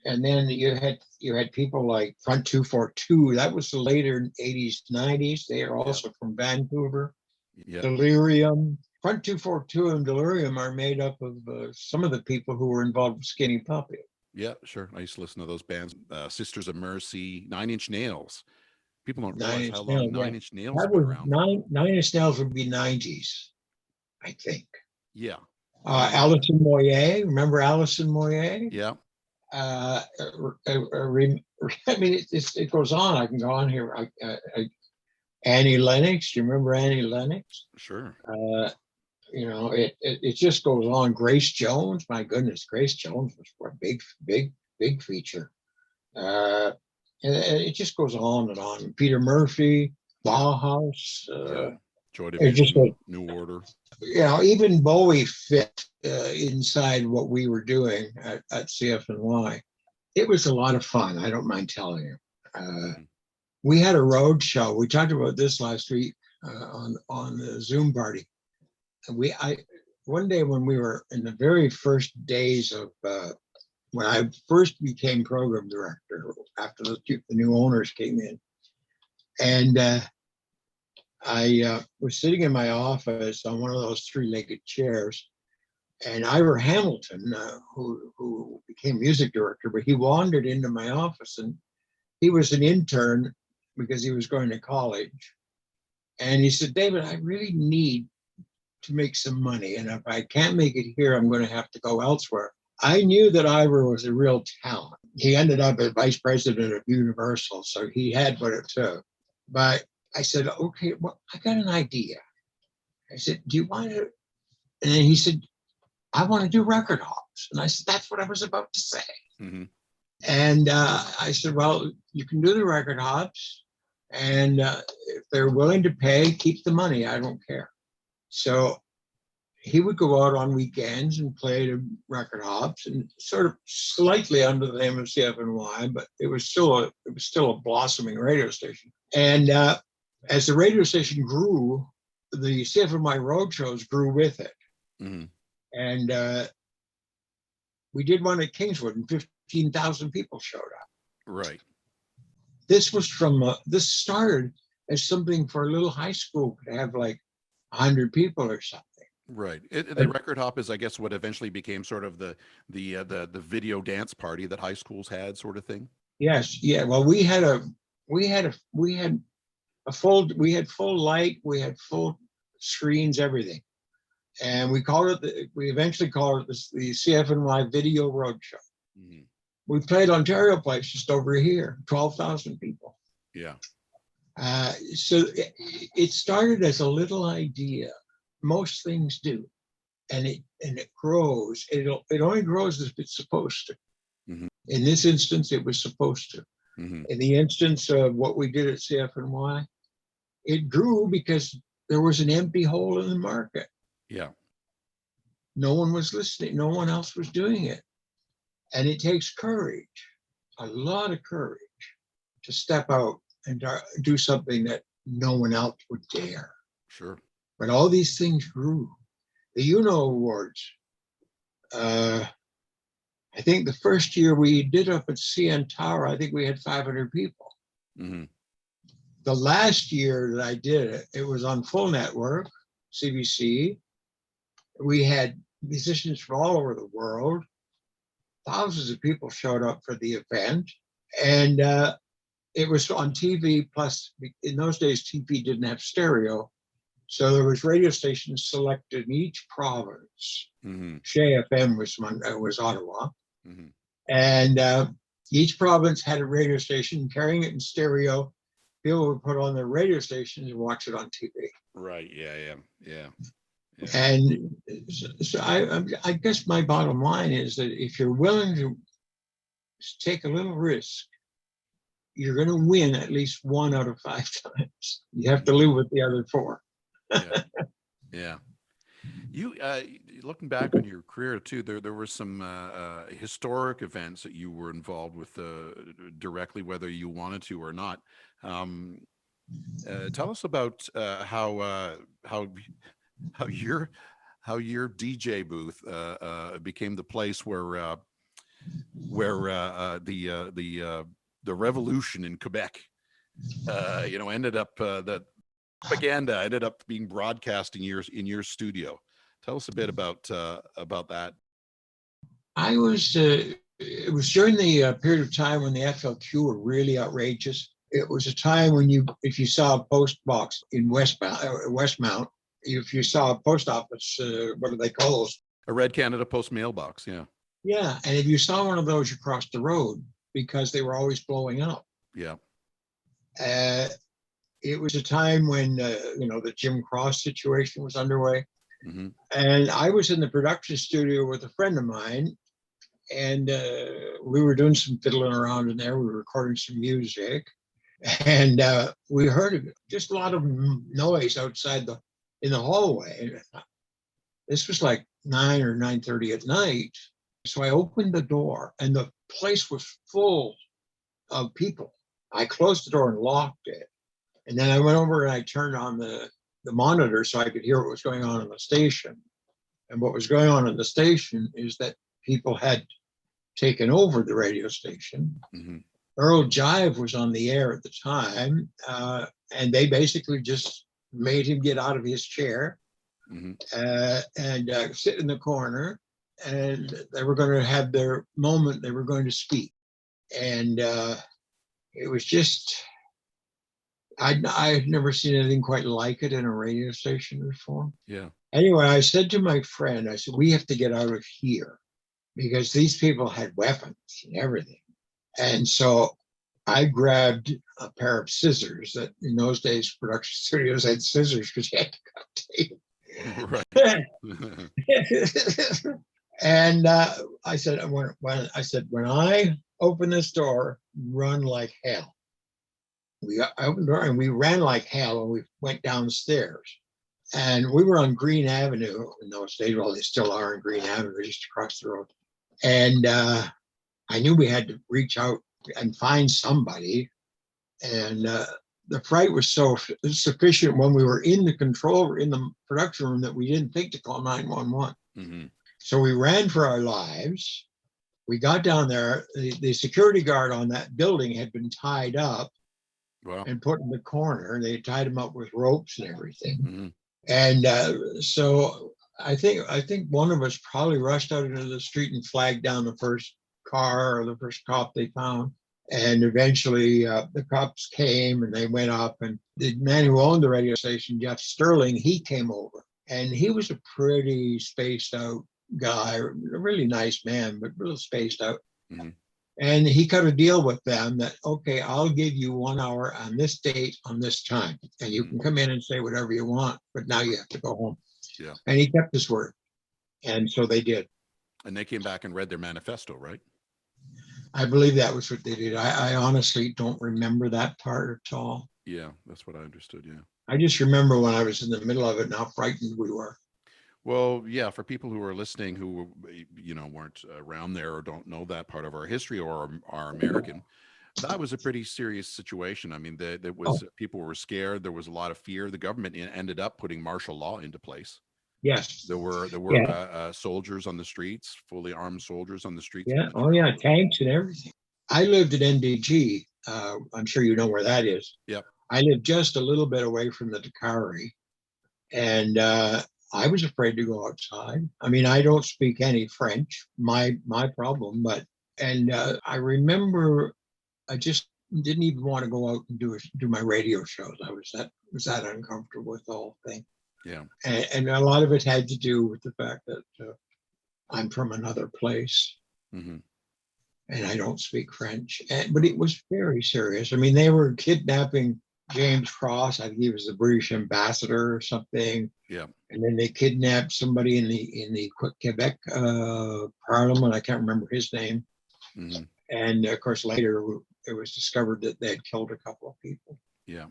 And then you had people like Front 242. That was the later 80s, 90s. They are also from Vancouver. Delirium. Front 242 and Delirium are made up of some of the people who were involved with Skinny Puppy. Yeah, sure. I used to listen to those bands. Sisters of Mercy, Nine Inch Nails. People don't realize how long Nine Inch Nails have been around. Nine Inch Nails would be 90s, I think. Yeah. Alison Moyet. Remember Alison Moyet? Yeah. I mean, it goes on. I can go on here. Annie Lennox. Do you remember Annie Lennox? Sure. You know, it just goes on. Grace Jones. My goodness, Grace Jones was a big feature. And it just goes on and on. Peter Murphy, Bauhaus. Joy Division, New Order. You know, even Bowie fit inside what we were doing at CFNY. It was a lot of fun. I don't mind telling you. We had a road show. We talked about this last week on the Zoom party. One day when we were in the very first days of when I first became program director after the new owners came in, and I was sitting in my office on one of those three-legged chairs, and Ira Hamilton, who became music director, but he wandered into my office, and he was an intern because he was going to college. And he said, David, I really need to make some money. And if I can't make it here, I'm going to have to go elsewhere. I knew that Ira was a real talent. He ended up as vice president of Universal, so he had what it took. But I said, okay, well, I got an idea. I said, do you want to? And then he said, I want to do record hops. And I said, that's what I was about to say. And I said, well, you can do the record hops. And if they're willing to pay, keep the money. I don't care. So he would go out on weekends and play the record hops, and sort of slightly under the name of CFNY, but it was still a blossoming radio station. And as the radio station grew, the CFNY roadshows grew with it. And we did one at Kingswood, and 15,000 people showed up. Right. This was this started as something for a little high school to have like 100 people or something. Right. The record hop is, I guess, what eventually became sort of the video dance party that high schools had, sort of thing. Yes. Yeah. Well, we had full light, we had full screens, everything, and we eventually called it the CFNY Video Roadshow. We played Ontario Place just over here, 12,000 people. Yeah. So it started as a little idea. Most things do, and it grows. It only grows if it's supposed to. In this instance, it was supposed to. In the instance of what we did at CFNY, it grew because there was an empty hole in the market. Yeah. No one was listening. No one else was doing it. And it takes courage, a lot of courage, to step out and do something that no one else would dare. Sure. But all these things grew. The Awards, I think the first year we did up at CN Tower, I think we had 500 people. Mm-hmm. The last year that I did it, it was on full network, CBC. We had musicians from all over the world. Thousands of people showed up for the event. And it was on TV, plus in those days, TV didn't have stereo. So there was radio stations selected in each province. Mm-hmm. CFNY was Ottawa. Mm-hmm. And each province had a radio station carrying it in stereo. People would put on their radio stations and watch it on TV. Right. Yeah. And so I guess my bottom line is that if you're willing to take a little risk, you're going to win at least 1 out of 5 times. You have to live with the other 4. Yeah. You looking back on your career too, there were some historic events that you were involved with directly, whether you wanted to or not. Tell us about how your DJ booth became the place where the revolution in Quebec ended up that propaganda ended up being broadcast in your studio. Tell us a bit about that. I was it was during the period of time when the FLQ were really outrageous. It was a time when if you saw a post box in Westmount, if you saw a post office, what do they call those? A Red Canada Post mailbox, yeah. Yeah, and if you saw one of those, you crossed the road because they were always blowing up. Yeah. It was a time when the Jim Cross situation was underway. Mm-hmm. And I was in the production studio with a friend of mine, and we were doing some fiddling around in there. We were recording some music, and we heard just a lot of noise outside in the hallway. This was like 9 or 9:30 at night. So I opened the door, and the place was full of people. I closed the door and locked it. And then I went over and I turned on the monitor so I could hear what was going on in the station. And what was going on in the station is that people had taken over the radio station. Mm-hmm. Earl Jive was on the air at the time, and they basically just made him get out of his chair. Mm-hmm. and sit in the corner, and they were going to have their moment. They were going to speak. And it was just... I had never seen anything quite like it in a radio station before. Yeah. Anyway, I said to my friend, I said, we have to get out of here because these people had weapons and everything. And so I grabbed a pair of scissors. That in those days, production studios had scissors because you had to cut tape. Right. And I said, when I open this door, run like hell. We opened the door and we ran like hell, and we went downstairs. And we were on Green Avenue in those days. Well, they still are on Green Avenue, just across the road. And I knew we had to reach out and find somebody. And the fright was so sufficient when we were in the production room that we didn't think to call 911. Mm-hmm. So we ran for our lives. We got down there. The security guard on that building had been tied up. Wow. And put in the corner. They tied him up with ropes and everything. Mm-hmm. And so I think one of us probably rushed out into the street and flagged down the first car or the first cop they found. And eventually the cops came and they went up, and the man who owned the radio station, Jeff Sterling, he came over, and he was a pretty spaced out guy, a really nice man, but real spaced out. Mm-hmm. And he cut a deal with them that, okay, I'll give you 1 hour on this date on this time, and you can come in and say whatever you want, but now you have to go home. Yeah. And he kept his word. And so they did. And they came back and read their manifesto, right? I believe that was what they did. I honestly don't remember that part at all. Yeah, that's what I understood, yeah. I just remember when I was in the middle of it and how frightened we were. Well, yeah, for people who are listening who, weren't around there or don't know that part of our history or are American, That was a pretty serious situation. I mean, there Oh, was people were scared. There was a lot of fear. The government ended up putting martial law into place. yes. There were Yeah. soldiers on the streets, fully armed soldiers on the streets of Yeah. Oh, Montreal. yeah. Tanks and everything. I lived at NDG. I'm sure you know where that is. Yep. I lived just a little bit away from the Dakari, and I was afraid to go outside. I mean, I don't speak any French. My problem, but and I remember I just didn't even want to go out and do my radio shows. I was that uncomfortable with the whole thing. Yeah. And a lot of it had to do with the fact that I'm from another place Mm-hmm. and I don't speak French. But it was very serious. I mean, they were kidnapping James Cross. I think he was the British ambassador or something. Yeah. And then they kidnapped somebody in the Quebec Parliament. I can't remember his name. Mm-hmm. And of course, later it was discovered that they had killed a couple of people. Yeah.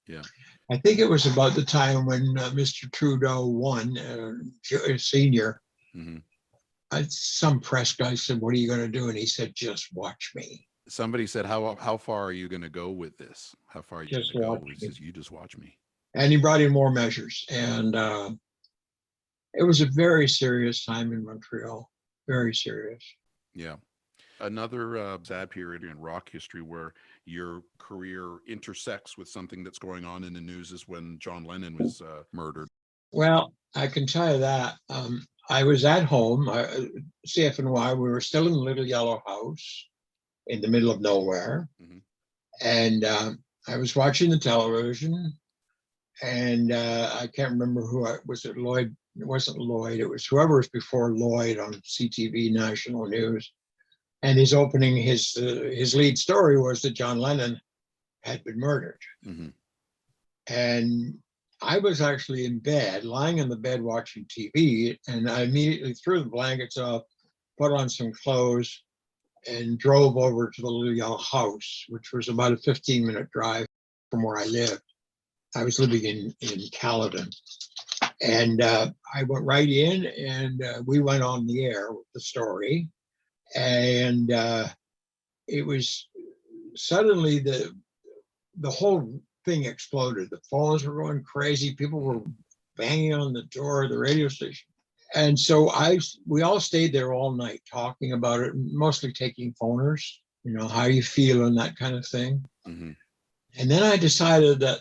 Yeah. I think it was about the time when Mr. Trudeau won, senior. Mm-hmm. Some press guy said, "What are you going to do?" And he said, "Just watch me. Somebody said, how far are you going to go with this? How far are you Just going to watch go? He me." says, you just watch me. And he brought in more measures. And it was a very serious time in Montreal. Very serious. Yeah. Another sad period in rock history where your career intersects with something that's going on in the news is when John Lennon was murdered. Well, I can tell you that. I was at home, CFNY. We were still in the little yellow house in the middle of nowhere. Mm-hmm. And I was watching the television, and I can't remember was it Lloyd? It wasn't Lloyd. It was whoever was before Lloyd on CTV National News. And his lead story was that John Lennon had been murdered. Mm-hmm. And I was actually in bed, lying in the bed watching TV, and I immediately threw the blankets off, put on some clothes, and drove over to the little yellow house, which was about a 15-minute drive from where I lived. I was living in Caledon. And I went right in, and we went on the air with the story. And it was suddenly the whole thing exploded. The phones were going crazy. People were banging on the door of the radio station. And so we all stayed there all night talking about it, mostly taking phoners, how you feel and that kind of thing. Mm-hmm. And then I decided that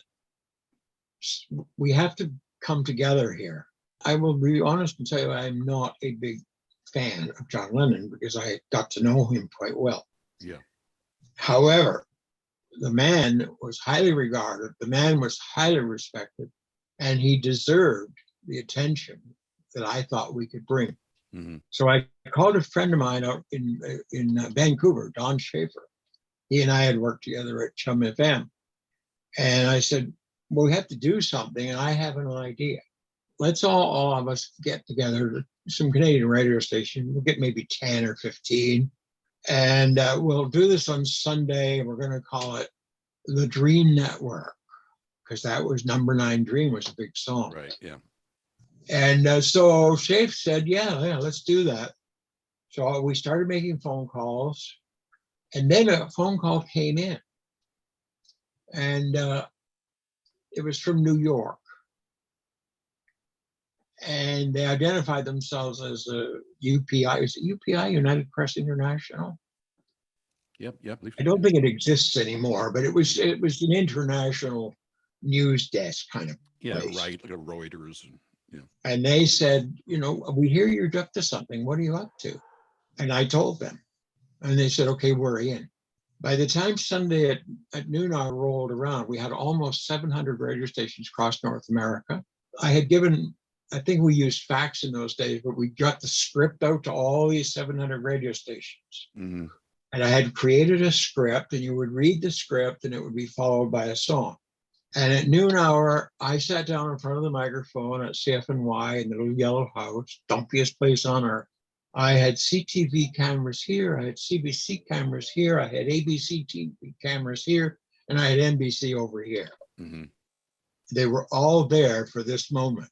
we have to come together here. I will be honest and tell you I'm not a big fan of John Lennon because I got to know him quite well. Yeah. However, the man was highly regarded, the man was highly respected, and he deserved the attention that I thought we could bring. Mm-hmm. So I called a friend of mine out in Vancouver, Don Schaefer. He and I had worked together at Chum FM. And I said, well, we have to do something, and I have an idea. Let's all of us get together, some Canadian radio station. We'll get maybe 10 or 15. And we'll do this on Sunday. We're going to call it The Dream Network, because that was Number 9 Dream was a big song. Right, yeah. And so Shafe said, yeah, let's do that. So we started making phone calls. And then a phone call came in. And it was from New York. And they identified themselves as a UPI. Is it UPI, United Press International? Yep. I don't think it exists anymore, but it was an international news desk kind of place. Right, like a Reuters. And they said, we hear you're up to something. What are you up to? And I told them. And they said, okay, we're in. By the time Sunday at noon hour rolled around, we had almost 700 radio stations across North America. I think we used fax in those days, but we got the script out to all these 700 radio stations. Mm-hmm. And I had created a script, and you would read the script, and it would be followed by a song. And at noon hour, I sat down in front of the microphone at CFNY in the little yellow house, dumpiest place on earth. I had CTV cameras here, I had CBC cameras here, I had ABC TV cameras here, and I had NBC over here. Mm-hmm. They were all there for this moment.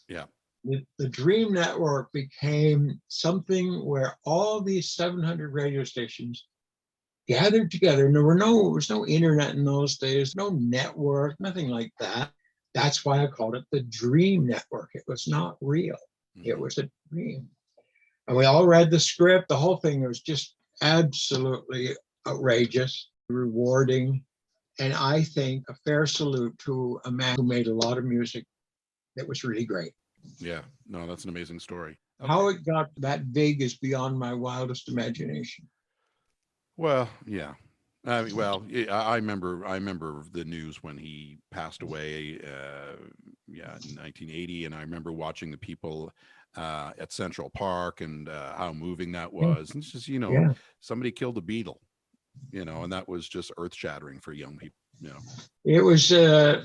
Yeah. The Dream Network became something where all these 700 radio stations gathered together, and there was no internet in those days, no network, nothing like that. That's why I called it the Dream Network. It was not real. It was a dream. And we all read the script. The whole thing was just absolutely outrageous, rewarding, and I think a fair salute to a man who made a lot of music that was really great. Yeah, no, that's an amazing story. Okay. How it got that big is beyond my wildest imagination. Well, yeah. I remember the news when he passed away, in 1980, and I remember watching the people at Central Park and how moving that was. And it's just, somebody killed a Beatle, and that was just earth shattering for young people. It was, I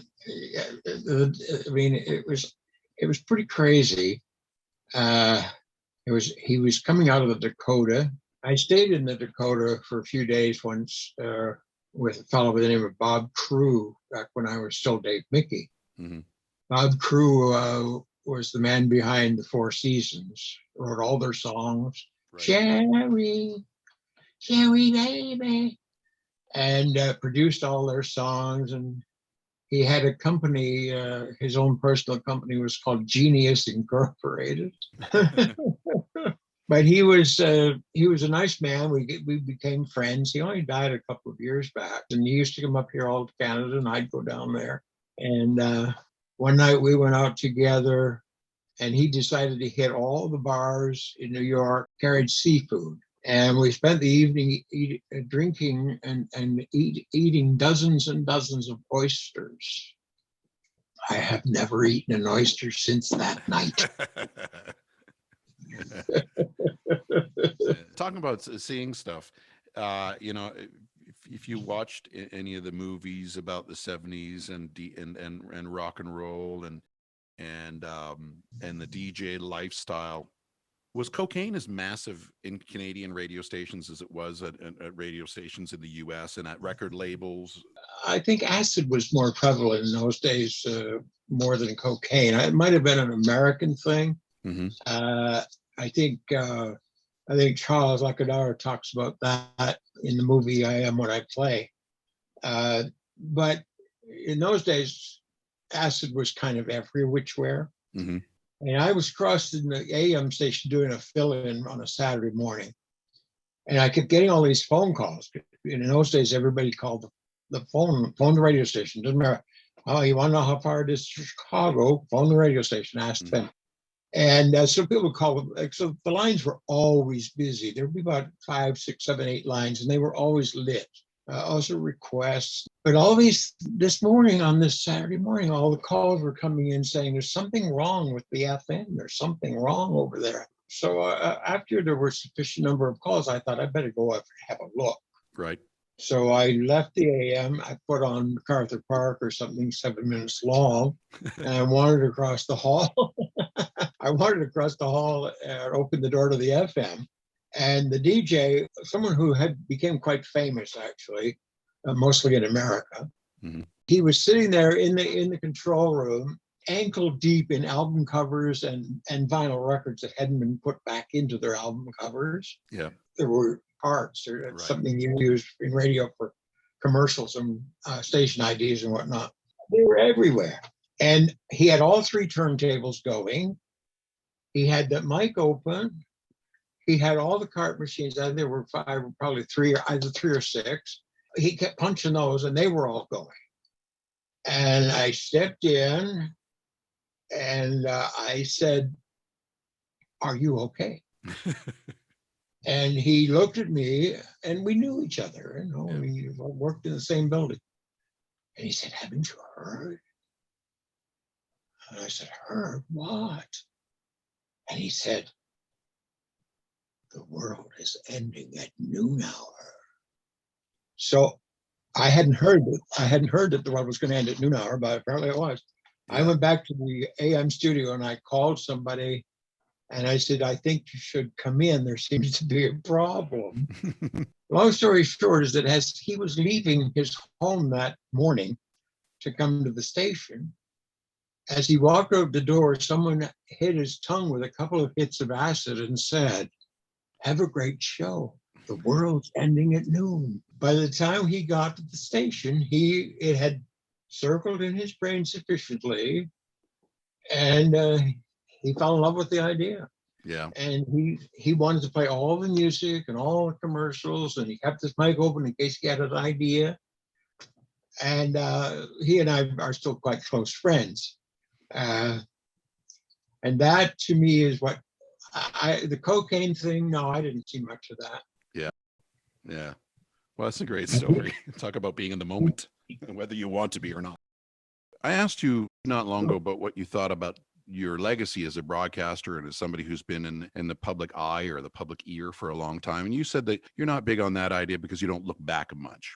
mean, it was pretty crazy. He was coming out of the Dakota. I stayed in the Dakota for a few days once with a fellow by the name of Bob Crew, back when I was still Dave Mickey. Mm-hmm. Bob Crew was the man behind the Four Seasons, wrote all their songs. Right. Sherry, Sherry baby, and produced all their songs. And he had a company, his own personal company was called Genius Incorporated. But he was a nice man. We became friends. He only died a couple of years back, and he used to come up here all to Canada, and I'd go down there. And one night we went out together, and he decided to hit all the bars in New York, carried seafood. And we spent the evening drinking and eating dozens and dozens of oysters. I have never eaten an oyster since that night. Talking about seeing stuff, if you watched any of the movies about the 70s and rock and roll and the DJ lifestyle, was cocaine as massive in Canadian radio stations as it was at radio stations in the US and at record labels? I think acid was more prevalent in those days, more than cocaine. It might have been an American thing. Mm-hmm. I think Charles Lacadara talks about that in the movie I Am What I Play. But in those days, acid was kind of every which where. Mm-hmm. And I was crossing the AM station doing a fill-in on a Saturday morning. And I kept getting all these phone calls. And in those days, everybody called the phone the radio station. Doesn't matter. Oh, you want to know how far it is to Chicago? Phone the radio station, ask them. And so people would call them. So the lines were always busy. There would be about 5, 6, 7, 8 lines, and they were always lit. Also requests. But this morning, on this Saturday morning, all the calls were coming in saying there's something wrong with the FM. There's something wrong over there. So after there were sufficient number of calls, I thought I better go up and have a look. Right. So I left the AM. I put on MacArthur Park or something 7 minutes long, and I wandered across the hall. I wandered across the hall and opened the door to the FM. And the DJ, someone who became quite famous, actually, mostly in America, mm-hmm. He was sitting there in the control room, ankle deep in album covers and vinyl records that hadn't been put back into their album covers. Yeah, there were parts or right. Something you use in radio for commercials and station IDs and whatnot. They were everywhere, and he had all 3 turntables going. He had the mic open. He had all the cart machines. There were 5, probably 3, or either 3 or 6. He kept punching those, and they were all going. And I stepped in, and I said, "Are you okay?" And he looked at me, and we knew each other. We worked in the same building. And he said, "Haven't you heard?" And I said, "Heard what?" And he said, "The world is ending at noon hour." So I hadn't heard that the world was going to end at noon hour, but apparently it was. Yeah. I went back to the AM studio and I called somebody and I said, "I think you should come in. There seems to be a problem." Long story short is that as he was leaving his home that morning to come to the station, as he walked out the door, someone hit his tongue with a couple of hits of acid and said, "Have a great show. The world's ending at noon." By the time he got to the station, it had circled in his brain sufficiently, and he fell in love with the idea. Yeah. And he wanted to play all the music and all the commercials, and he kept his mic open in case he had an idea. And he and I are still quite close friends. And that to me is what the cocaine thing. No, I didn't see much of that. Yeah. Yeah. Well, that's a great story. Talk about being in the moment, whether you want to be or not. I asked you not long ago about what you thought about your legacy as a broadcaster and as somebody who's been in the public eye or the public ear for a long time. And you said that you're not big on that idea because you don't look back much.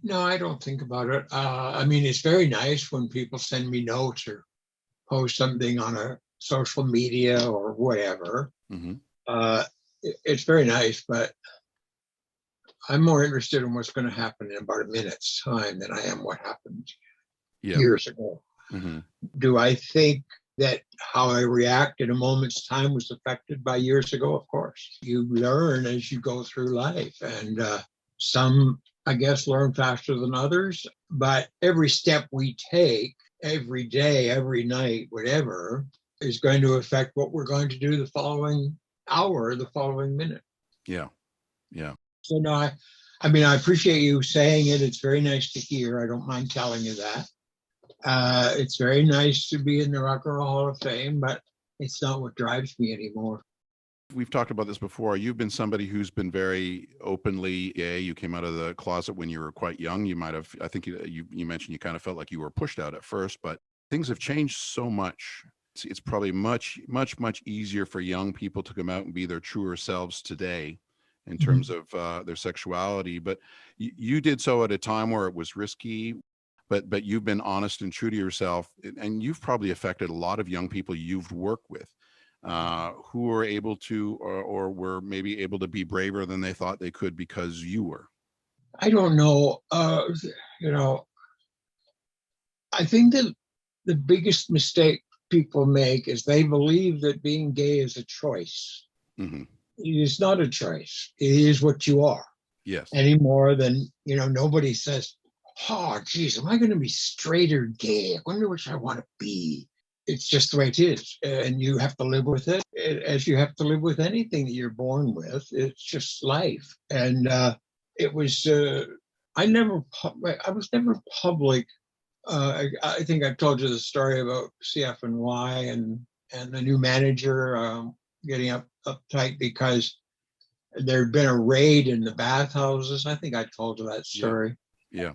No, I don't think about it. I mean, it's very nice when people send me notes or post something on a social media or whatever. Mm-hmm. It's very nice, but I'm more interested in what's going to happen in about a minute's time than I am what happened years ago. Mm-hmm. Do I think that how I react in a moment's time was affected by years ago? Of course. You learn as you go through life, and some, I guess, learn faster than others. But every step we take, every day, every night, whatever, is going to affect what we're going to do the following hour, the following minute. Yeah. Yeah. So no, I mean, I appreciate you saying it. It's very nice to hear. I don't mind telling you that. It's very nice to be in the Rock and Roll Hall of Fame, but it's not what drives me anymore. We've talked about this before. You've been somebody who's been very openly gay. You came out of the closet when you were quite young. You might have, I think you mentioned you kind of felt like you were pushed out at first, but things have changed so much. It's probably much, much, much easier for young people to come out and be their truer selves today in terms of their sexuality. But you did so at a time where it was risky, but you've been honest and true to yourself. And you've probably affected a lot of young people you've worked with who were able to, or were maybe able to be braver than they thought they could because you were. I don't know. I think that the biggest mistake people make is they believe that being gay is a choice. Mm-hmm. It is not a choice. It is what you are. Yes. Any more than, nobody says, oh, geez, am I going to be straight or gay? I wonder which I want to be. It's just the way it is. And you have to live with it as you have to live with anything that you're born with. It's just life. And it was, I was never public. I think I've told you the story about CFNY and the new manager getting uptight because there'd been a raid in the bathhouses. I think I told you that story. Yeah.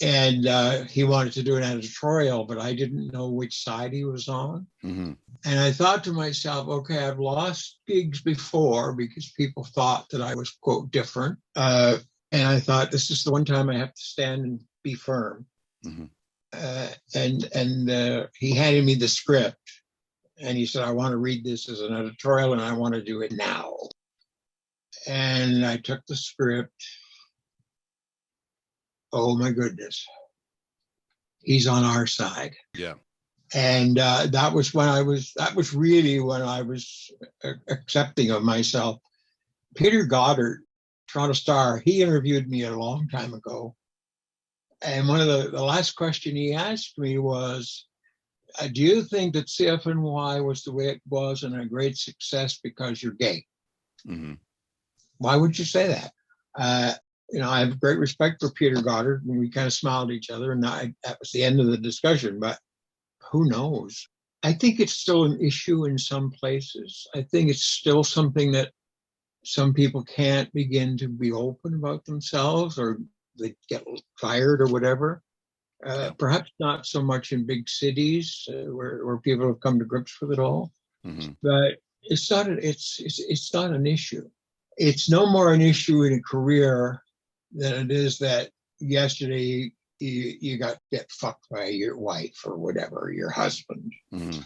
And he wanted to do an editorial, but I didn't know which side he was on. Mm-hmm. And I thought to myself, okay, I've lost gigs before because people thought that I was, quote, different. And I thought, this is the one time I have to stand and be firm. Mm-hmm. And he handed me the script and he said, I want to read this as an editorial and I want to do it now. And I took the script. Oh my goodness. He's on our side. Yeah. And that was really when I was accepting of myself. Peter Goddard, Toronto Star, he interviewed me a long time ago. And one of the last question he asked me was, do you think that CFNY was the way it was and a great success because you're gay? Mm-hmm. Why would you say that? I have great respect for Peter Goddard, and we kind of smiled at each other, and that was the end of the discussion. But who knows? I think it's still an issue in some places. I think it's still something that some people can't begin to be open about themselves, or they get fired or whatever. Perhaps not so much in big cities where people have come to grips with it all. Mm-hmm. But it's not an issue. It's no more an issue in a career than it is that yesterday you get fucked by your wife or whatever, your husband. Mm-hmm.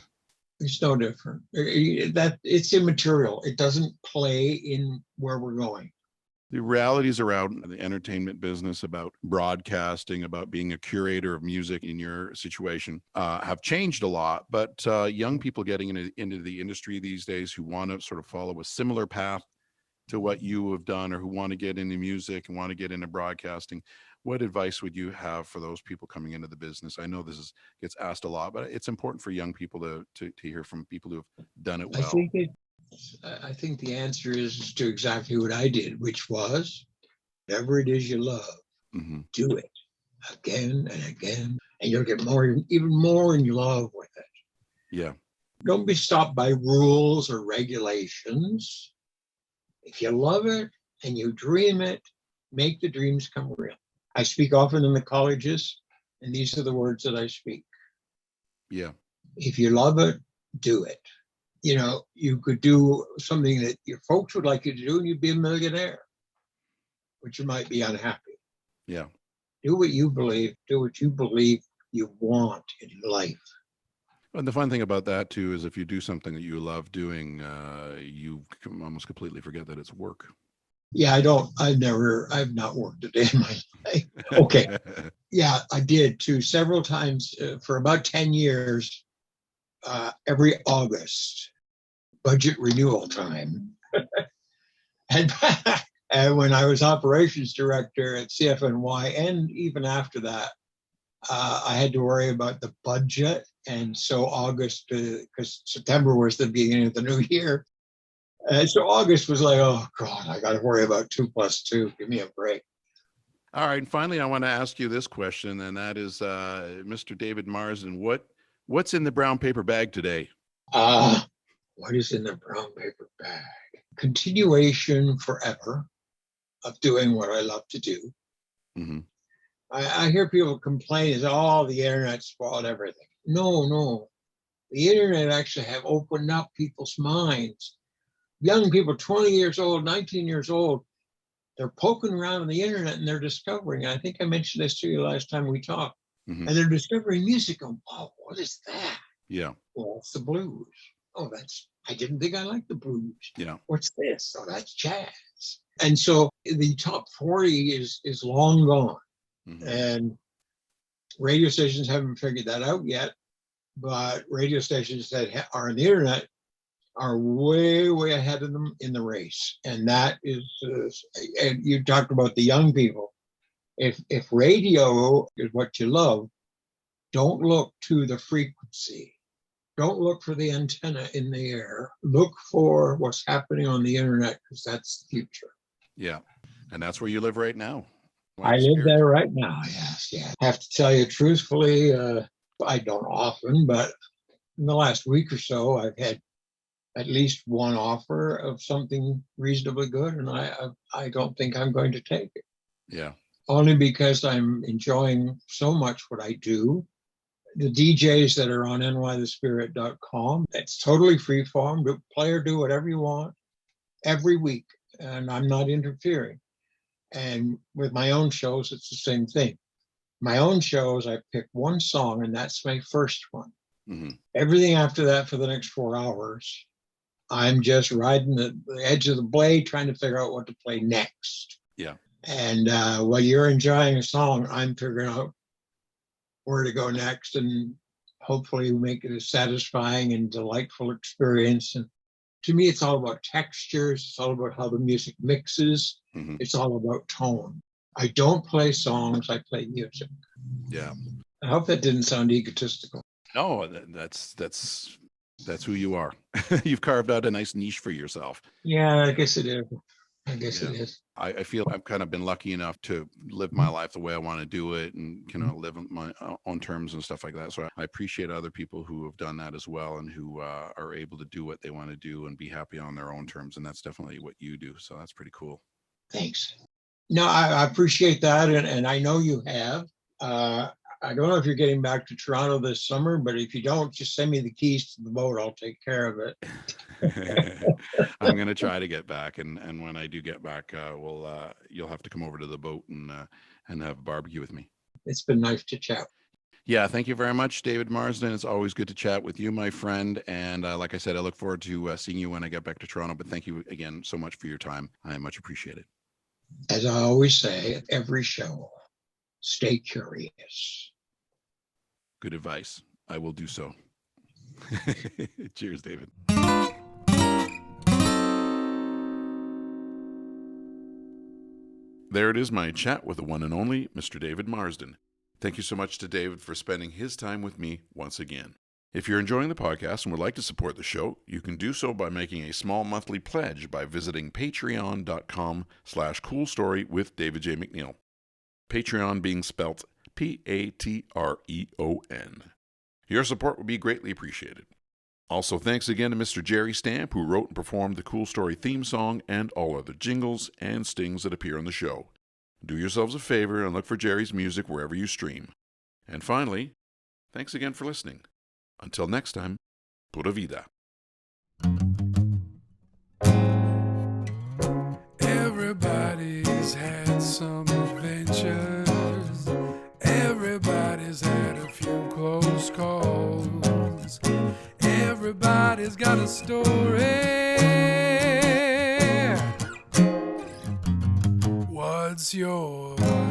It's no different. It's immaterial. It doesn't play in where we're going. The realities around the entertainment business, about broadcasting, about being a curator of music in your situation have changed a lot. But young people getting into the industry these days who want to sort of follow a similar path to what you have done or who want to get into music and want to get into broadcasting, what advice would you have for those people coming into the business? I know gets asked a lot, but it's important for young people to hear from people who have done it well. I think the answer is to exactly what I did, which was whatever it is you love, do it again and again, and you'll get even more in love with it. Yeah. Don't be stopped by rules or regulations. If you love it and you dream it, make the dreams come real. I speak often in the colleges, and these are the words that I speak. Yeah. If you love it, do it. You know, you could do something that your folks would like you to do and you'd be a millionaire, but you might be unhappy. Yeah. Do what you believe, you want in life. And the fun thing about that too is if you do something that you love doing, you almost completely forget that it's work. Yeah, I've not worked a day in my life. Okay. Yeah, I did too, several times for about 10 years, every August, budget renewal time. And when I was operations director at CFNY, and even after that, I had to worry about the budget. And so August, because September was the beginning of the new year. And so August was like, oh God, I got to worry about 2 + 2. Give me a break. All right. And finally, I want to ask you this question, and that is, Mr. David Marsden, what's in the brown paper bag today? What is in the brown paper bag? Continuation forever of doing what I love to do. Mm-hmm. I hear people complain, the internet spoiled everything. No. The internet actually have opened up people's minds. Young people, 20 years old, 19 years old, they're poking around on the internet and they're discovering, I think I mentioned this to you last time we talked, and they're discovering music. Oh, what is that? Yeah. Well, it's the blues. Oh, I didn't think I liked the blues. Yeah. What's this? Oh, that's jazz. And so the top 40 is long gone. And radio stations haven't figured that out yet, but radio stations that are on the internet are way, way ahead of them in the race. And that is, and you talked about the young people. If radio is what you love, don't look to the frequency. Don't look for the antenna in the air. Look for what's happening on the internet, because that's the future. Yeah. And that's where you live right now. I live there right now, yes. Yeah. I have to tell you truthfully, I don't often, but in the last week or so, I've had at least one offer of something reasonably good, and I don't think I'm going to take it. Yeah. Only because I'm enjoying so much what I do. The DJs that are on nythespirit.com, it's totally free form. Play or do whatever you want every week, and I'm not interfering. And with my own shows, it's the same thing. My own shows, I pick one song, and that's my first one. Everything after that for the next 4 hours, I'm just riding the edge of the blade, trying to figure out what to play next. Yeah. And while you're enjoying a song, I'm figuring out where to go next, and hopefully make it a satisfying and delightful experience. And to me, it's all about textures. It's all about how the music mixes. It's all about tone. I don't play songs, I play music. Yeah. I hope that didn't sound egotistical. No, that's who you are. You've carved out a nice niche for yourself. Yeah, I guess it is. It is. I feel I've kind of been lucky enough to live my life the way I want to do it, and live on my own terms and stuff like that. So I appreciate other people who have done that as well, and who are able to do what they want to do and be happy on their own terms. And that's definitely what you do. So that's pretty cool. Thanks. No, I appreciate that, and I know you have. I don't know if you're getting back to Toronto this summer, but if you don't, just send me the keys to the boat. I'll take care of it. I'm going to try to get back, and when I do get back, you'll have to come over to the boat and have a barbecue with me. It's been nice to chat. Yeah, thank you very much, David Marsden. It's always good to chat with you, my friend. And like I said, I look forward to seeing you when I get back to Toronto. But thank you again so much for your time. I much appreciate it. As I always say at every show, stay curious. Good advice. I will do so. Cheers, David. There it is, my chat with the one and only Mr. David Marsden. Thank you so much to David for spending his time with me once again. If you're enjoying the podcast and would like to support the show, you can do so by making a small monthly pledge by visiting patreon.com/coolstory with David J. McNeil. Patreon being spelt Patreon. Your support would be greatly appreciated. Also, thanks again to Mr. Jerry Stamp, who wrote and performed the Cool Story theme song and all other jingles and stings that appear on the show. Do yourselves a favor and look for Jerry's music wherever you stream. And finally, thanks again for listening. Until next time, pura vida. Everybody's had some adventures. Everybody's had a few close calls. Everybody's got a story. What's yours?